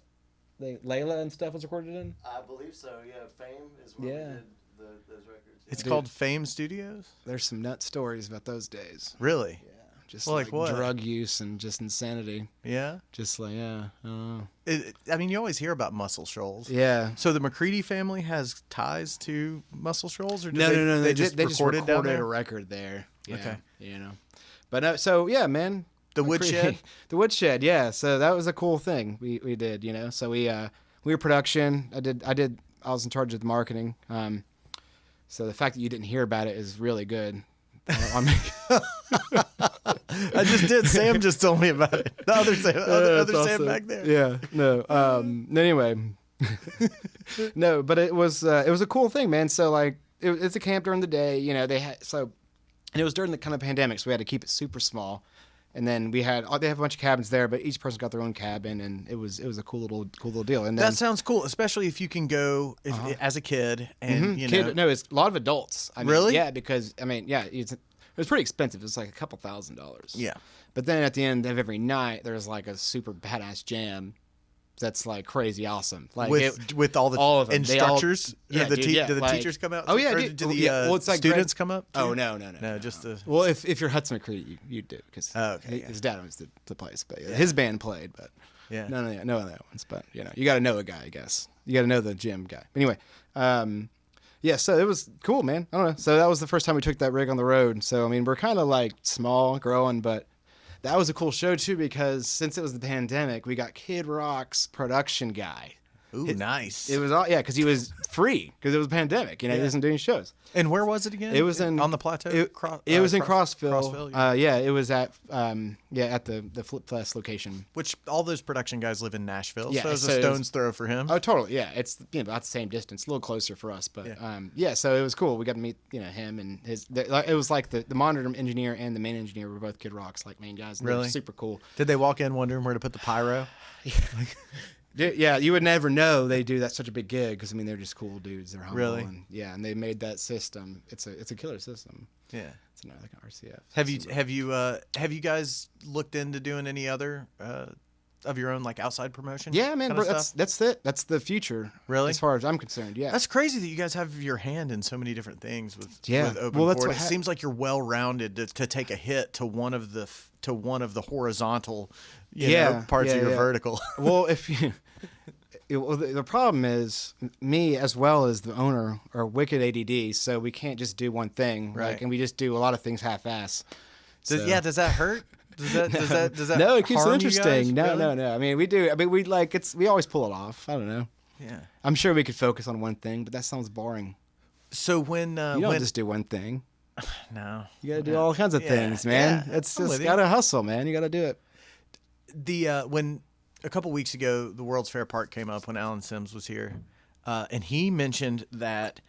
Layla and stuff was recorded in? I believe so. Yeah, Fame is where we did those records. It's called Fame Studios. There's some nut stories about those days. Really? Yeah. Just like what? Drug use and just insanity. Yeah. Just like I mean, you always hear about Muscle Shoals. Yeah. So the McCready family has ties to Muscle Shoals, or no. They just recorded a record there. Yeah, okay. You know, but so yeah, man. The Woodshed. The Woodshed. Yeah. So that was a cool thing we did. You know. So we were production. I was in charge of the marketing. So the fact that you didn't hear about it is really good. I just did. Sam just told me about it. The other Sam, other Sam back there. Yeah. No. Anyway. No, but it was a cool thing, man. So like it's a camp during the day. You know, and it was during the kind of pandemic, so we had to keep it super small. And then they have a bunch of cabins there, but each person got their own cabin, and it was a cool little deal. And then, that sounds cool, especially if you can go as a kid and No, it's a lot of adults. I mean, really? Yeah, because it was pretty expensive. It was like a couple $1,000s. Yeah. But then at the end of every night, there's like a super badass jam. That's like crazy awesome. Like with all the instructors. Do the teachers come out? Oh yeah, do the students come up? Too? Oh no. Just the. Well, if you're Hudson McCree, you do because his dad owns the place, but his band played, but none of the other ones. But you got to know a guy, I guess. You got to know the gym guy. Anyway, so it was cool, man. I don't know. So that was the first time we took that rig on the road. So I mean, we're kind of like small, growing, but. That was a cool show, too, because since it was the pandemic, we got Kid Rock's production guy. Ooh, nice. It was because he was free because it was a pandemic. He wasn't doing shows. And where was it again? It was on the plateau. It was in Crossville. Crossville, it was at the Flip Fest location. Which all those production guys live in Nashville, yeah, so it's a stone's throw for him. Oh, totally. Yeah, it's about the same distance, a little closer for us, but so it was cool. We got to meet him and it was like the monitor engineer and the main engineer were both Kid Rock's like main guys. And really, they were super cool. Did they walk in wondering where to put the pyro? Yeah, you would never know they do that such a big gig because I mean they're just cool dudes. They're humble. Really? And they made that system. It's a killer system. Yeah, it's another like RCF. Have you guys looked into doing any other of your own like outside promotion? Yeah, man, bro, that's it. That's the future. Really, as far as I'm concerned. Yeah, that's crazy that you guys have your hand in so many different things with open chord. It seems like you're well rounded to take a hit to one of the horizontal parts of your vertical. Well, the problem is me as well as the owner are wicked ADD, so we can't just do one thing, right? And we just do a lot of things half-ass. Does that hurt? Does that no, it keeps it interesting. No. I mean, we do. I mean, we always pull it off. I don't know. Yeah. I'm sure we could focus on one thing, but that sounds boring. So when you don't just do one thing. No. You got to do all kinds of things, man. Yeah, it's just got to hustle, man. You got to do it. When a couple weeks ago, the World's Fair Park came up when Alan Sims was here, and he mentioned that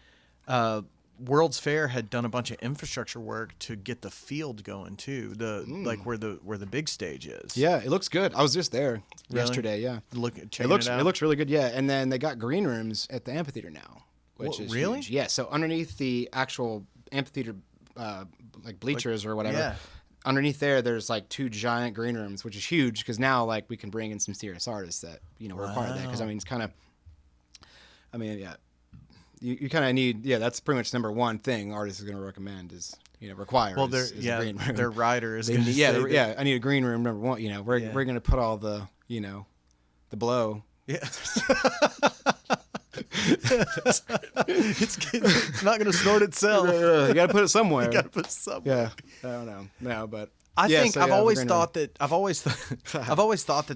World's Fair had done a bunch of infrastructure work to get the field going too, like where the big stage is. Yeah, it looks good. I was just there yesterday. Yeah, it looks really good. Yeah, and then they got green rooms at the amphitheater now, which is really huge. Yeah. So underneath the actual amphitheater, like bleachers or whatever. Yeah. Underneath there's like 2 giant green rooms, which is huge because now like we can bring in some serious artists that require that because I mean it's kind of, you kind of need that's pretty much number one thing artists are going to recommend is require. Well, is a green room. Their rider is I need a green room number one. We're going to put all the the blow. Yeah. it's not going to snort itself. You got to put it somewhere. You got to put it somewhere. Yeah, I don't know. No, but I think I've always thought that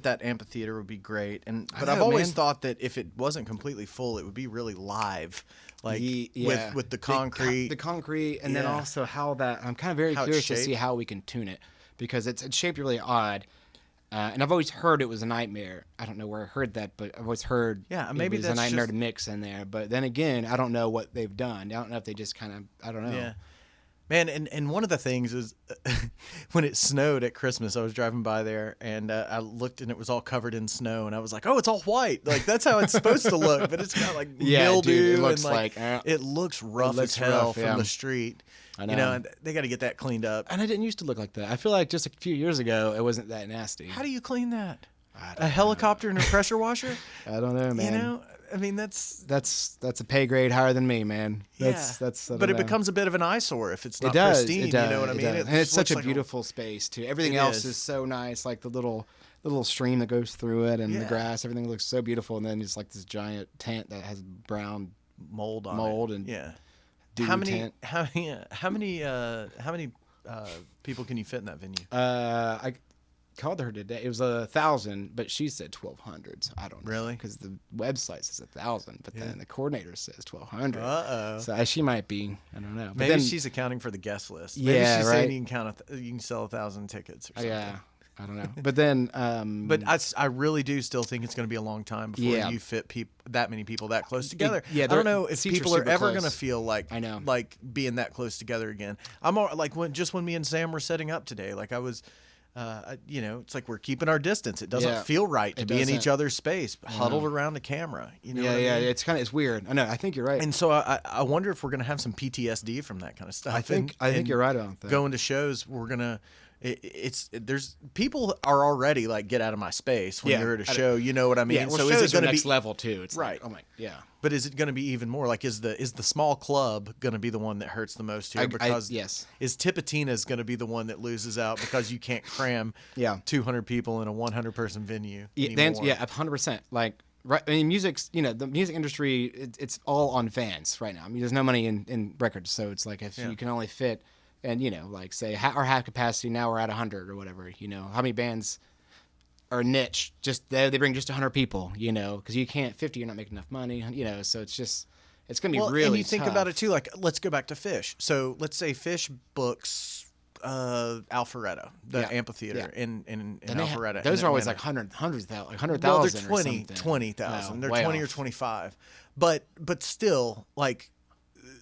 that amphitheater would be great, but I've always thought that if it wasn't completely full, it would be really live, like with the concrete, and then also how that. I'm kind of very curious to see how we can tune it because it's shaped really odd. And I've always heard it was a nightmare. I don't know where I heard that, but I've always heard maybe it was a nightmare to mix in there. But then again, I don't know what they've done. I don't know if they just kind of, I don't know. Yeah. Man, and one of the things is when it snowed at Christmas, I was driving by there and I looked and it was all covered in snow and I was like, oh, it's all white. Like that's how it's supposed to look, but it's got like mildew. Dude, it looks it looks rough as hell from the street. I know. And they got to get that cleaned up. And I didn't used to look like that. I feel like just a few years ago, it wasn't that nasty. How do you clean that? A helicopter and a pressure washer? I don't know, man. I mean, that's a pay grade higher than me, man. But it becomes a bit of an eyesore if it's not pristine. It does, you know what I mean? And it's such a beautiful space too. Everything else is so nice, like the little stream that goes through it and the grass. Everything looks so beautiful, and then it's like this giant tent that has brown mold on it. And how many people can you fit in that venue? I called her today. It was 1,000, but she said 1,200. So I don't know. Really? Because the website says 1,000, but then the coordinator says 1,200. Uh-oh. So she might be. I don't know. Maybe she's accounting for the guest list. Maybe she's saying you can sell 1,000 tickets or something. Yeah. I don't know. But then, but I really do still think it's going to be a long time before you fit that many people that close together. I don't know if people are ever going to feel like like being that close together again. I'm all, like when me and Sam were setting up today, like I was. It's like we're keeping our distance. It doesn't feel right to be in each other's space, huddled around the camera. You know? It's weird. I know. I think you're right. And so I wonder if we're gonna have some PTSD from that kind of stuff. I think you're right about that. Going to shows, we're gonna. There's people are already like, get out of my space when you're at a show. You know what I mean? Yeah, well, so is it going to be next level too? It's right. Like, oh my, yeah. But is it going to be even more? Like, is the small club going to be the one that hurts the most here? Because yes. Is Tipitina's going to be the one that loses out because you can't cram 200 people in a 100 person venue? Anymore? 100%. Like. Right, I mean, the music industry, it's all on fans right now. I mean, there's no money in records, so it's like if you can only fit, and like say our half capacity, now we're at 100 or whatever. How many bands are niche? Just they bring just 100 people, because you can't 50. You're not making enough money, so it's gonna be really. And you think tough. about it too. Like, let's go back to Fish. So let's say Fish books Alpharetta, the amphitheater in Alpharetta. Those are always like 100,000. Well, they're 20,000. They're 20 or 25. But still, like,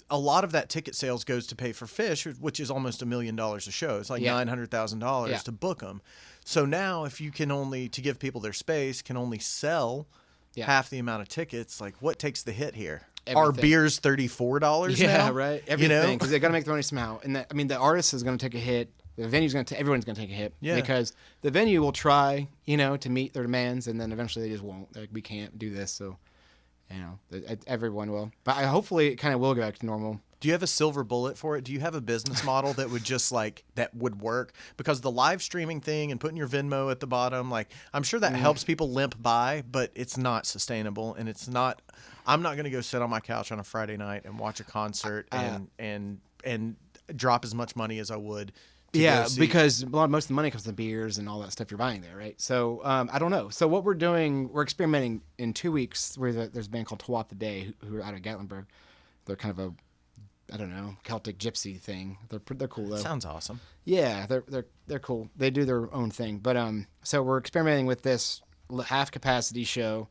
a lot of that ticket sales goes to pay for Fish, which is almost $1 million a show. It's like $900,000 to book them. So now, if you can only, to give people their space, can only sell half the amount of tickets, like, what takes the hit here? Everything. Are beers $34 now? Yeah, right. Everything, because they got to make the money somehow. And the artist is going to take a hit. The venue's going to. Everyone's going to take a hit. Yeah. Because the venue will try, to meet their demands, and then eventually they just won't. Like, we can't do this, so everyone will. But hopefully it kind of will go back to normal. Do you have a silver bullet for it? Do you have a business model that would just that would work? Because the live streaming thing and putting your Venmo at the bottom, like, I'm sure that helps people limp by, but it's not sustainable, and it's not. I'm not going to go sit on my couch on a Friday night and watch a concert and drop as much money as I would. Because most of the money comes from beers and all that stuff you're buying there, right? So I don't know. So what we're doing, we're experimenting in 2 weeks. There's a band called Tawap the Day who are out of Gatlinburg. They're kind of Celtic gypsy thing. They're cool though. Sounds awesome. Yeah, they're cool. They do their own thing. But so we're experimenting with this half capacity show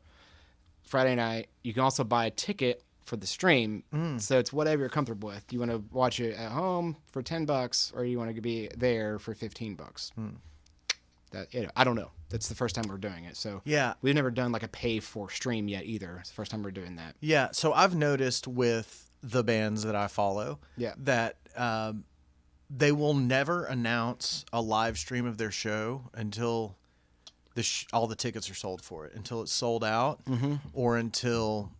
Friday night. You can also buy a ticket for the stream, so it's whatever you're comfortable with. Do you want to watch it at home for $10, or you want to be there for $15? That I don't know. That's the first time we're doing it. So we've never done like a pay for stream yet either. It's the first time we're doing that. Yeah. So I've noticed with the bands that I follow, that they will never announce a live stream of their show until all the tickets are sold for it, until it's sold out, or until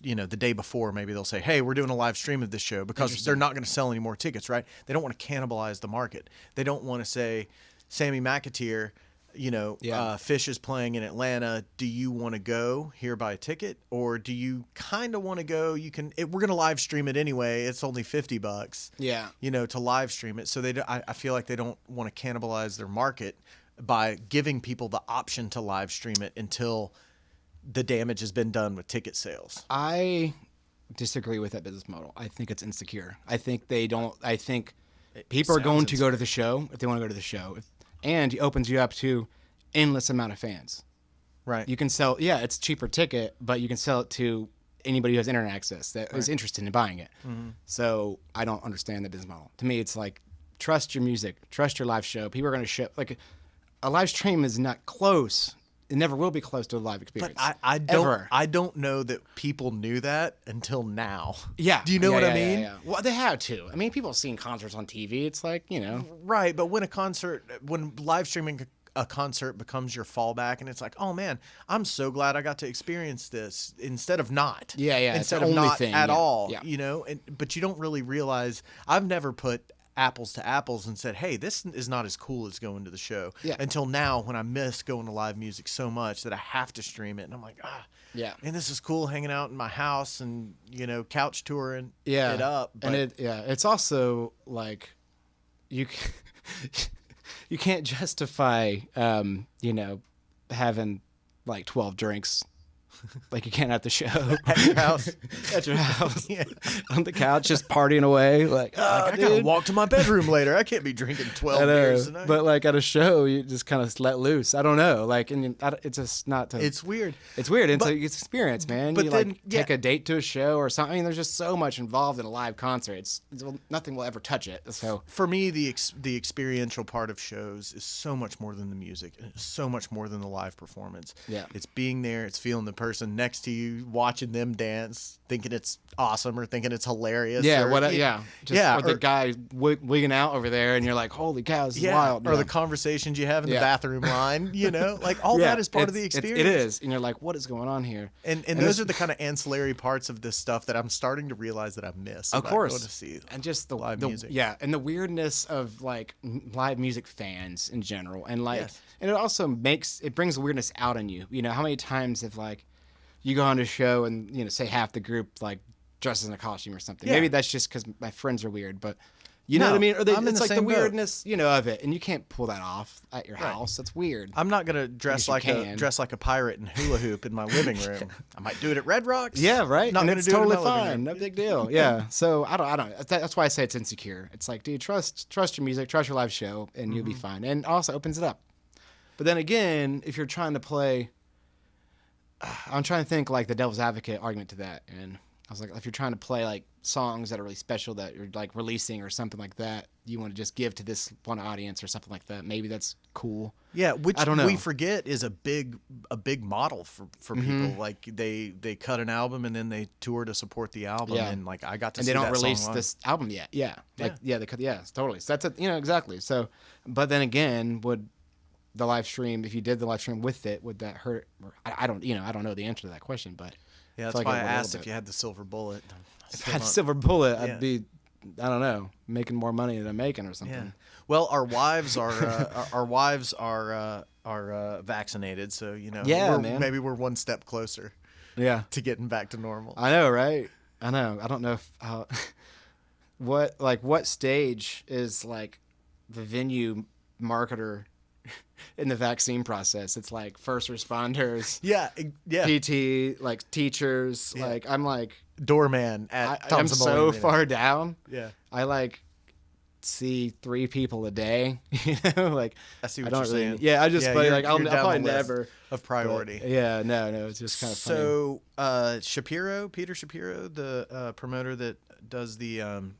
the day before. Maybe they'll say, hey, we're doing a live stream of this show, because they're not going to sell any more tickets, right? They don't want to cannibalize the market. They don't want to say, Sammy McAteer, Fish is playing in Atlanta. Do you want to go here, buy a ticket, or do you kind of want to go? We're going to live stream it anyway. It's only $50. Yeah. To live stream it. So I feel like they don't want to cannibalize their market by giving people the option to live stream it until the damage has been done with ticket sales. I disagree with that business model. I think it's insecure. I think they don't. I think people are going to go to the show if they want to go to the show, and it opens you up to endless amount of fans. Right. You can sell. Yeah, it's cheaper ticket, but you can sell it to anybody who has internet access that is interested in buying it. So I don't understand the business model. To me, it's like, trust your music, trust your live show. People are going to show. Like, a live stream is not close. It never will be close to a live experience. But I don't know that people knew that until now. Yeah. Do you know what I mean? Yeah. Well, they have to. I mean, people have seen concerts on TV. It's like, Right, but when live streaming a concert becomes your fallback, and it's like, oh man, I'm so glad I got to experience this instead of not. Yeah. Instead of not at all. Yeah. But you don't really realize. I've never put apples to apples and said, hey, this is not as cool as going to the show, until now, when I miss going to live music so much that I have to stream it, and I'm like, and this is cool, hanging out in my house and couch touring it up. But and it's also like you can't justify having like 12 drinks like you can at the show. At your house. At your house. Yeah. On the couch, just partying away. Like, I gotta walk to my bedroom later. I can't be drinking 12 beers tonight. But like at a show, you just kind of let loose. I don't know. Like, and it's just not to. It's weird. It's weird. It's like it's experience, man. But you then, like take a date to a show or something. I mean, there's just so much involved in a live concert. Nothing will ever touch it. So for me, the experiential part of shows is so much more than the music. It's so much more than the live performance. Yeah. It's being there. It's feeling the person next to you, watching them dance, thinking it's awesome or thinking it's hilarious. yeah, or, or the guy wigging out over there, and you're like, holy cow, this is wild. Or the conversations you have in the bathroom line. Like all that is part of the experience. It is, and you're like, what is going on here? And those are the kind of ancillary parts of this stuff that I'm starting to realize that I miss. Of course, going to see and just the live music. Yeah, and the weirdness of like live music fans in general, and like, and it also brings the weirdness out in you. You know, how many times have like you go on a show and say half the group like dresses in a costume or something. Maybe that's just because my friends are weird, but you know what I mean? Or it's like the weirdness, of it, and you can't pull that off at your house. That's weird. I'm not gonna dress like a pirate and hula hoop in my living room. I might do it at Red Rocks. Yeah, right. Not and gonna it's do totally it in my living fine. room. No big deal. Yeah. So I don't. That's why I say it's insecure. It's like, dude, trust your music, trust your live show, and you'll be fine. And also opens it up. But then again, if you're trying to play, I'm trying to think like the devil's advocate argument to that, and I was like, if you're trying to play like songs that are really special that you're like releasing or something like that, you want to just give to this one audience or something like that. Maybe that's cool. Yeah, which I don't know. we forget is a big model for people. Like they cut an album and then they tour to support the album, and like I got to see that song. And they don't release this album yet. Yeah, they cut. Yeah, totally. So that's exactly. So, but then again, would the live stream, if you did the live stream with it, would that hurt? I don't know the answer to that question, but yeah, that's why I asked if you had the silver bullet. If I had the silver bullet, I'd be, I don't know, making more money than I'm making or something. Yeah. Well, our wives are vaccinated, so man. Maybe we're one step closer. Yeah. To getting back to normal. I know, right? I know. I don't know if what stage is like the venue marketer in the vaccine process. It's like first responders, PT, like teachers. Like I'm like doorman at I'm so far down. Yeah, I like see 3 people a day. Like I see what you're saying. Yeah, I just play like I'll probably never of priority. But, no, it's just kind of funny. So Peter Shapiro, the promoter that does the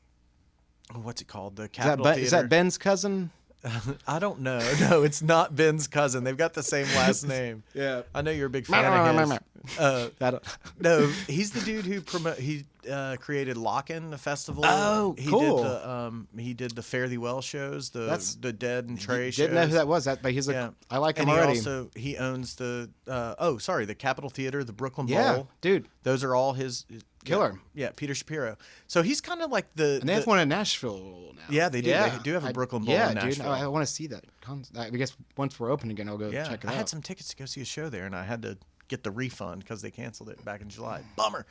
what's it called? The Capitol Theater. Is that Ben's cousin? I don't know. No, it's not Ben's cousin. They've got the same last name. Yeah. I know you're a big fan of his. No, he's the dude who created Lock-In, the festival. Oh, cool. He did the Fare Thee Well shows, the Dead and Trey shows. Didn't know who that was. But he's I like him already. He owns the the Capitol Theater, the Brooklyn Bowl. Yeah, dude. Those are all his killer. Yeah, Peter Shapiro. So he's kind of like the. And they have one in Nashville now. Yeah, they do. Yeah. They do have a Brooklyn Bowl in Nashville. Dude, I want to see that. I guess once we're open again, I'll go check it out. I had some tickets to go see a show there, and I had to get the refund because they canceled it back in July. Bummer.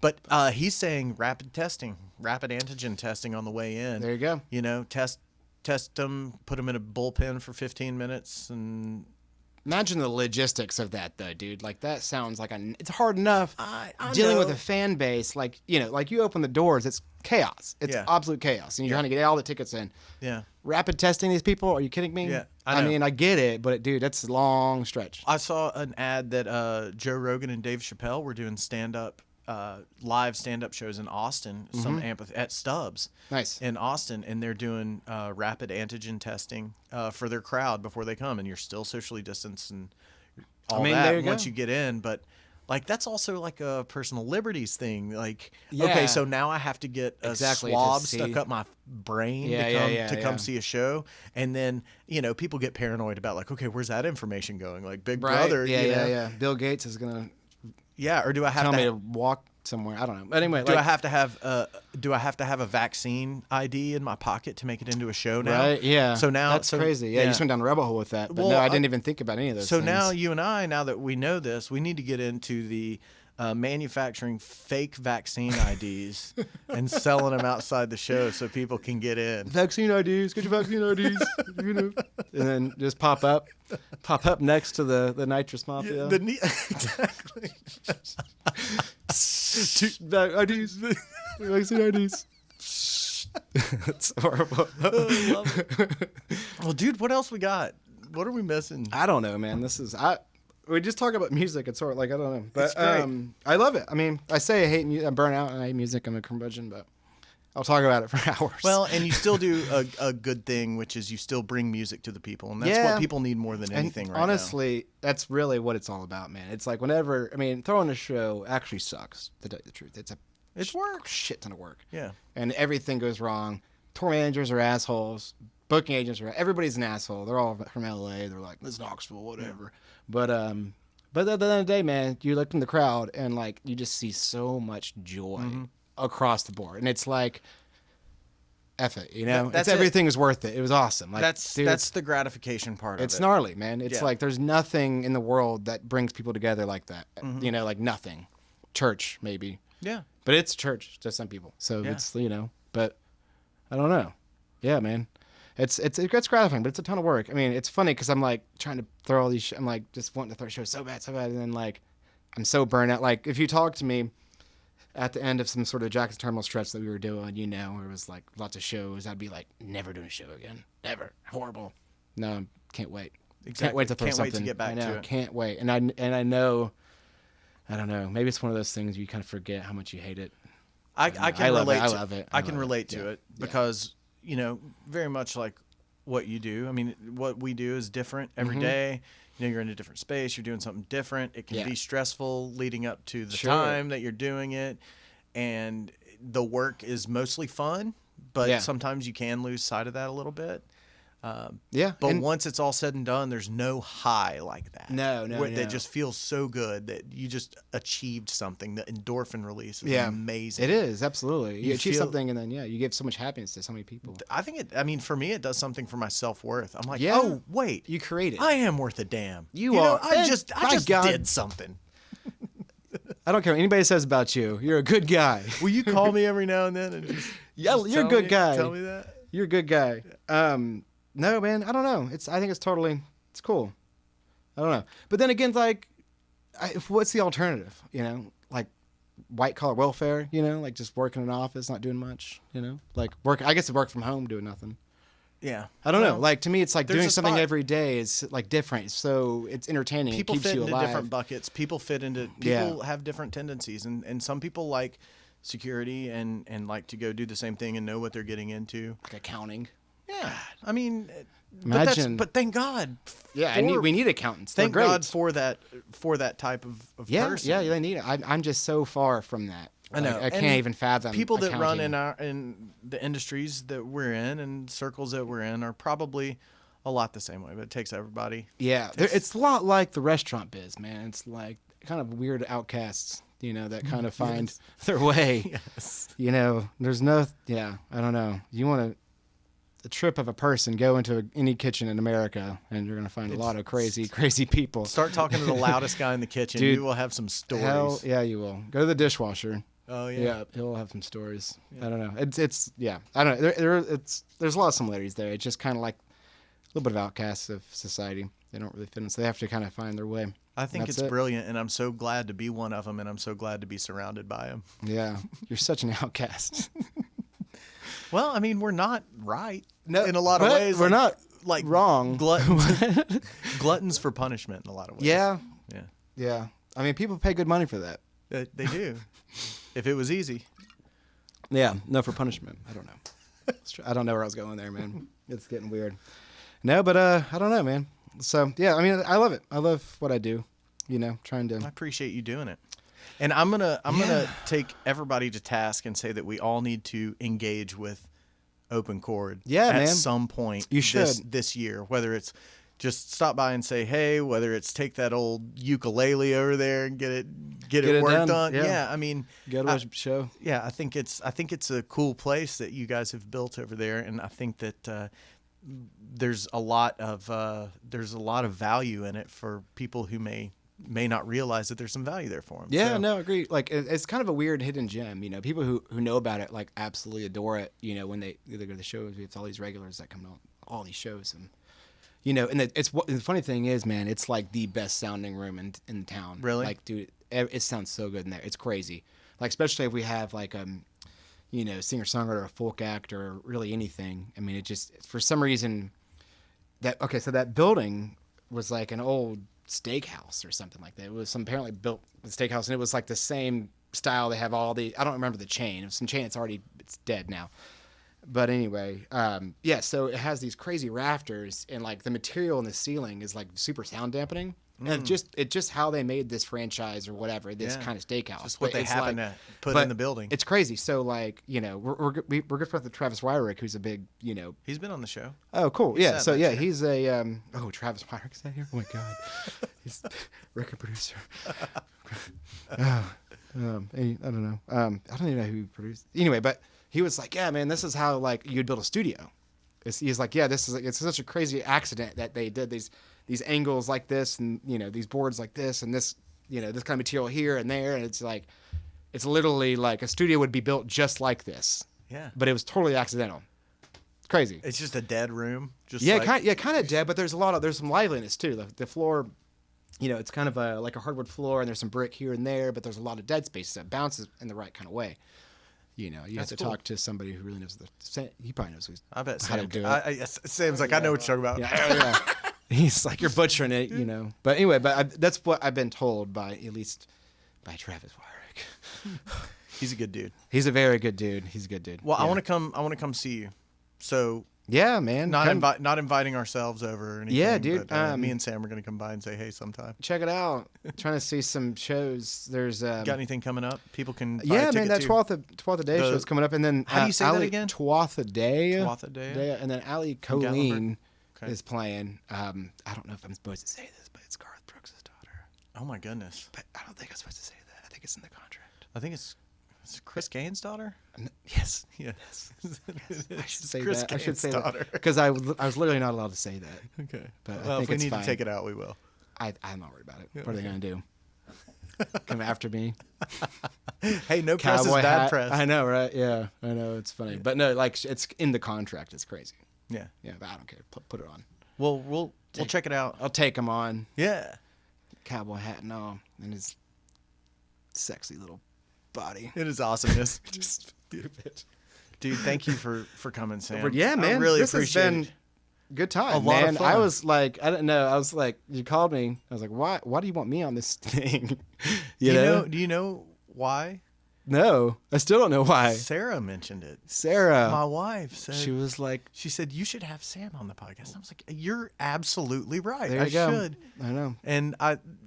But he's saying rapid antigen testing on the way in. There you go. Test them, put them in a bullpen for 15 minutes, and imagine the logistics of that, though, dude. Like that sounds like it's hard enough I dealing know. with a fan base. Like like you open the doors, it's chaos. It's absolute chaos, and you're trying to get all the tickets in. Yeah. Rapid testing these people? Are you kidding me? Yeah. I mean, I get it, but dude, that's a long stretch. I saw an ad that Joe Rogan and Dave Chappelle were doing live stand-up shows in Austin, at Stubbs. Nice. In Austin, and they're doing rapid antigen testing for their crowd before they come, and you're still socially distanced and all that once you get in, but like that's also like a personal liberties thing. Like, okay, so now I have to get a swab stuck up my brain to come see a show, and then people get paranoid about like, okay, where's that information going? Like Big Brother, yeah. Bill Gates is gonna, or do I have tell to me to walk somewhere? I don't know. But anyway, do I have to have a vaccine ID in my pocket to make it into a show now? Right. Yeah. So now that's crazy. Yeah, you just went down the rabbit hole with that. But no, I didn't even think about any of those. So things. now you and I, now that we know this, we need to get into the manufacturing fake vaccine IDs and selling them outside the show so people can get in. Vaccine IDs, get your vaccine IDs, you know, and then just pop up next to the nitrous mafia. Exactly. IDs, vaccine IDs. That's horrible. Oh, I love it. Well, dude, what else we got? What are we missing? I don't know, man. We just talk about music. It's sort of like, I don't know. But It's great. I love it. I mean, I say I hate music. I'm burnt out and I hate music. I'm a curmudgeon, but I'll talk about it for hours. Well, and you still do a good thing, which is you still bring music to the people. And that's what people need more than anything right now. Honestly, that's really what it's all about, man. It's like whenever, I mean, throwing a show actually sucks, to tell you the truth. It's work. Shit ton of work. Yeah. And everything goes wrong. Tour managers are assholes. Booking agents are, everybody's an asshole. They're all from LA. They're like, this is Knoxville, whatever. But at the end of the day, man, you look in the crowd and like you just see so much joy across the board, and it's like, F it, you know. Everything is worth it. It was awesome. Like That's the gratification part of it. It's gnarly, man. It's Yeah. like there's nothing in the world that brings people together like that. You know, like nothing. Church maybe, Yeah. but it's church to some people. So Yeah. it's, you know, but I don't know. Yeah, man. It gets gratifying, but it's a ton of work. I mean, it's funny because I'm like trying to throw all these. I'm like just wanting to throw shows so bad, and then like I'm so burnt out. Like if you talk to me at the end of some sort of Jackson Terminal stretch that we were doing, you know, where it was like lots of shows, I'd be like, never doing a show again, never, horrible. No, can't wait. Exactly. Can't wait to throw Can't something. wait to get back I know, to it. Can't wait. And I know. I don't know. Maybe it's one of those things you kind of forget how much you hate it. I can love relate. it. I to, love it. I can love relate it. to Yeah. it because you know, very much like what you do. I mean, what we do is different every day. You know, you're in a different space. You're doing something different. It can be stressful leading up to the time that you're doing it, and the work is mostly fun. But sometimes you can lose sight of that a little bit. But once it's all said and done, there's no high like that. No. That just feels so good that you just achieved something. The endorphin release is amazing. It is, absolutely. You achieve feel- something and then, you give so much happiness to so many people. I mean, for me, it does something for my self-worth. I'm like, Yeah. oh, wait. You create it. I am worth a damn. You know, are. I just God. did something. I don't care what anybody says about you. You're a good guy. Will you call me every now and then and just You're a tell good me- guy. Tell me that? You're a good guy. No, man, I don't know. I think it's cool. I don't know. But then again, like, what's the alternative? You know, like white collar welfare. You know, like just working in an office, not doing much. You know, like I guess work from home, doing nothing. Yeah. I don't know. Like to me, it's like there's doing a something spot. every day is like different. So it's entertaining. People it keeps fit you into alive. different buckets. People have different tendencies, and some people like security and like to go do the same thing and know what they're getting into. Like accounting. Yeah, I mean, Imagine- but thank God. Yeah, for- we need accountants. They're Thank great. God for that type of person. Yeah, they need it. I'm just so far from that. I know. I can't And even fathom. People that run accounting. in the industries that we're in and circles that we're in are probably a lot the same way, but it takes everybody. Yeah, it's a lot like the restaurant biz, man. It's like kind of weird outcasts, you know, that kind of find their way. Yes. You know, there's no, I don't know. You want a trip of a person, go into any kitchen in America, and you're going to find a lot of crazy people. Start talking to the loudest guy in the kitchen. Dude, you will have some stories. Hell, yeah, you will. Go to the dishwasher. Oh yeah. Yeah, he'll have some stories. I don't know. It's I don't know. There's a lot of similarities there. It's just kind of like a little bit of outcasts of society. They don't really fit in, so they have to kind of find their way. I think That's it's it. brilliant, and I'm so glad to be one of them, and I'm so glad to be surrounded by them. Yeah, you're such an outcast. Well, I mean, we're not right No, in a lot of but ways. we're not like wrong. Gluttons for punishment in a lot of ways. Yeah, Yeah. yeah. I mean, people pay good money for that. They do. If it was easy. Yeah, no, for punishment. I don't know. I don't know where I was going there, man. It's getting weird. No, but I don't know, man. So yeah, I mean, I love it. I love what I do. You know, trying to. I appreciate you doing it. And I'm gonna take everybody to task and say that we all need to engage with Open Chord at man. some point You should. this year, whether it's just stop by and say hey, whether it's take that old ukulele over there and get it worked done. on. Yeah. Yeah, I mean, Go to a show. yeah, I think it's a cool place that you guys have built over there, and I think that there's a lot of value in it for people who may may not realize that there's some value there for them. Yeah, so. no, agree. Like it's kind of a weird hidden gem, you know. People who know about it like absolutely adore it. You know, when they go to the shows, we have all these regulars that come to all these shows, and you know, and the funny thing is, man, it's like the best sounding room in town. Really? Like, dude, it sounds so good in there. It's crazy. Like, especially if we have like you know, singer songwriter, a folk act, or really anything. I mean, it just for some reason so that building was like an old steakhouse or something like that. It was apparently built a steakhouse, and it was like the same style. They have all I don't remember the chain. It was some chain. It's dead now. But anyway, yeah. So it has these crazy rafters, and like the material in the ceiling is like super sound dampening. And it's just how they made this franchise or whatever, this kind of steakhouse. Just what they happen to put in the building. It's crazy. So like, you know, we're good friends with Travis Wyrick, who's a big, you know. He's been on the show. Oh, cool. Yeah. So yeah, he's a Travis Wyrick is that here? Oh my God, he's record producer. I don't know. I don't even know who he produced. Anyway, but he was like, yeah, man, this is how like you'd build a studio. He's like, yeah, it's such a crazy accident that they did these angles like this, and you know, these boards like this, and this, you know, this kind of material here and there, and it's like, it's literally like a studio would be built just like this. Yeah. But it was totally accidental. It's crazy. It's just a dead room. Just kind of dead, but there's some liveliness too. The floor, you know, it's kind of like a hardwood floor, and there's some brick here and there, but there's a lot of dead space that bounces in the right kind of way. You know, you have to talk to somebody who really knows he probably knows I bet how Sam to do it. Sam's like, I know what you're talking about. Yeah. He's like, you're butchering it, you know. But anyway, that's what I've been told by Travis Wyrick. He's a good dude. He's a very good dude. He's a good dude. Well, yeah. I want to come see you. So yeah, man. Not inviting ourselves over or anything. Yeah, dude. But, me and Sam are gonna come by and say hey sometime. Check it out. Trying to see some shows. There's got anything coming up? People can buy yeah, a man. That too. 12th a day show's coming up, and then how do you say that again? 12th a day. 12th a day. And then Ali Colleen is playing. I don't know if I'm supposed to say this, but it's Garth Brooks' daughter. Oh my goodness. But I don't think I'm supposed to say that. I think it's in the contract. I think it's Chris Gaines' daughter. Yes. Yes. I should say Chris that. Gaines' I should say daughter. that because I was literally not allowed to say that. Okay. But well, I think if we it's need fine. to take it out, we will. I'm not worried about it. Yeah, what are they gonna do? Come after me? Hey, no press is Cowboy bad hat. press. I know, right? Yeah, I know. It's funny, but no, like it's in the contract. It's crazy. Yeah. Yeah, but I don't care. Put it on. Well, we'll check it out. I'll take him on. Yeah. Cowboy hat and all, and his sexy little body. It is awesomeness. Just stupid. Dude, thank you for coming, Sam. But yeah, man. I really this appreciate has been it. good time, A lot of man. fun. I was like, I didn't know. I was like, you called me. I was like, why do you want me on this thing? Do you know why? No, I still don't know why. Sarah mentioned it. Sarah, My wife said she said you should have Sam on the podcast. And I was like, you're absolutely right. There you I go. should. I know. And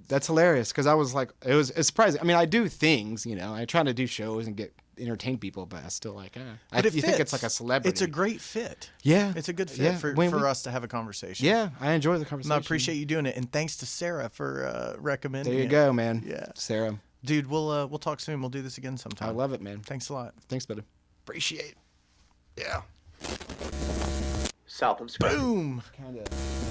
That's hilarious because I was like, it's surprising. I mean, I do things, you know. I try to do shows and entertain people, but I still like, you think it's like a celebrity. It's a great fit. Yeah, it's a good fit for us to have a conversation. Yeah, I enjoy the conversation. And I appreciate you doing it, and thanks to Sarah for recommending. There you go, man. Yeah, Sarah. Dude, we'll talk soon. We'll do this again sometime. I love it, man. Thanks a lot. Thanks, buddy. Appreciate. Yeah. South of Scruffy. Boom. Kind of.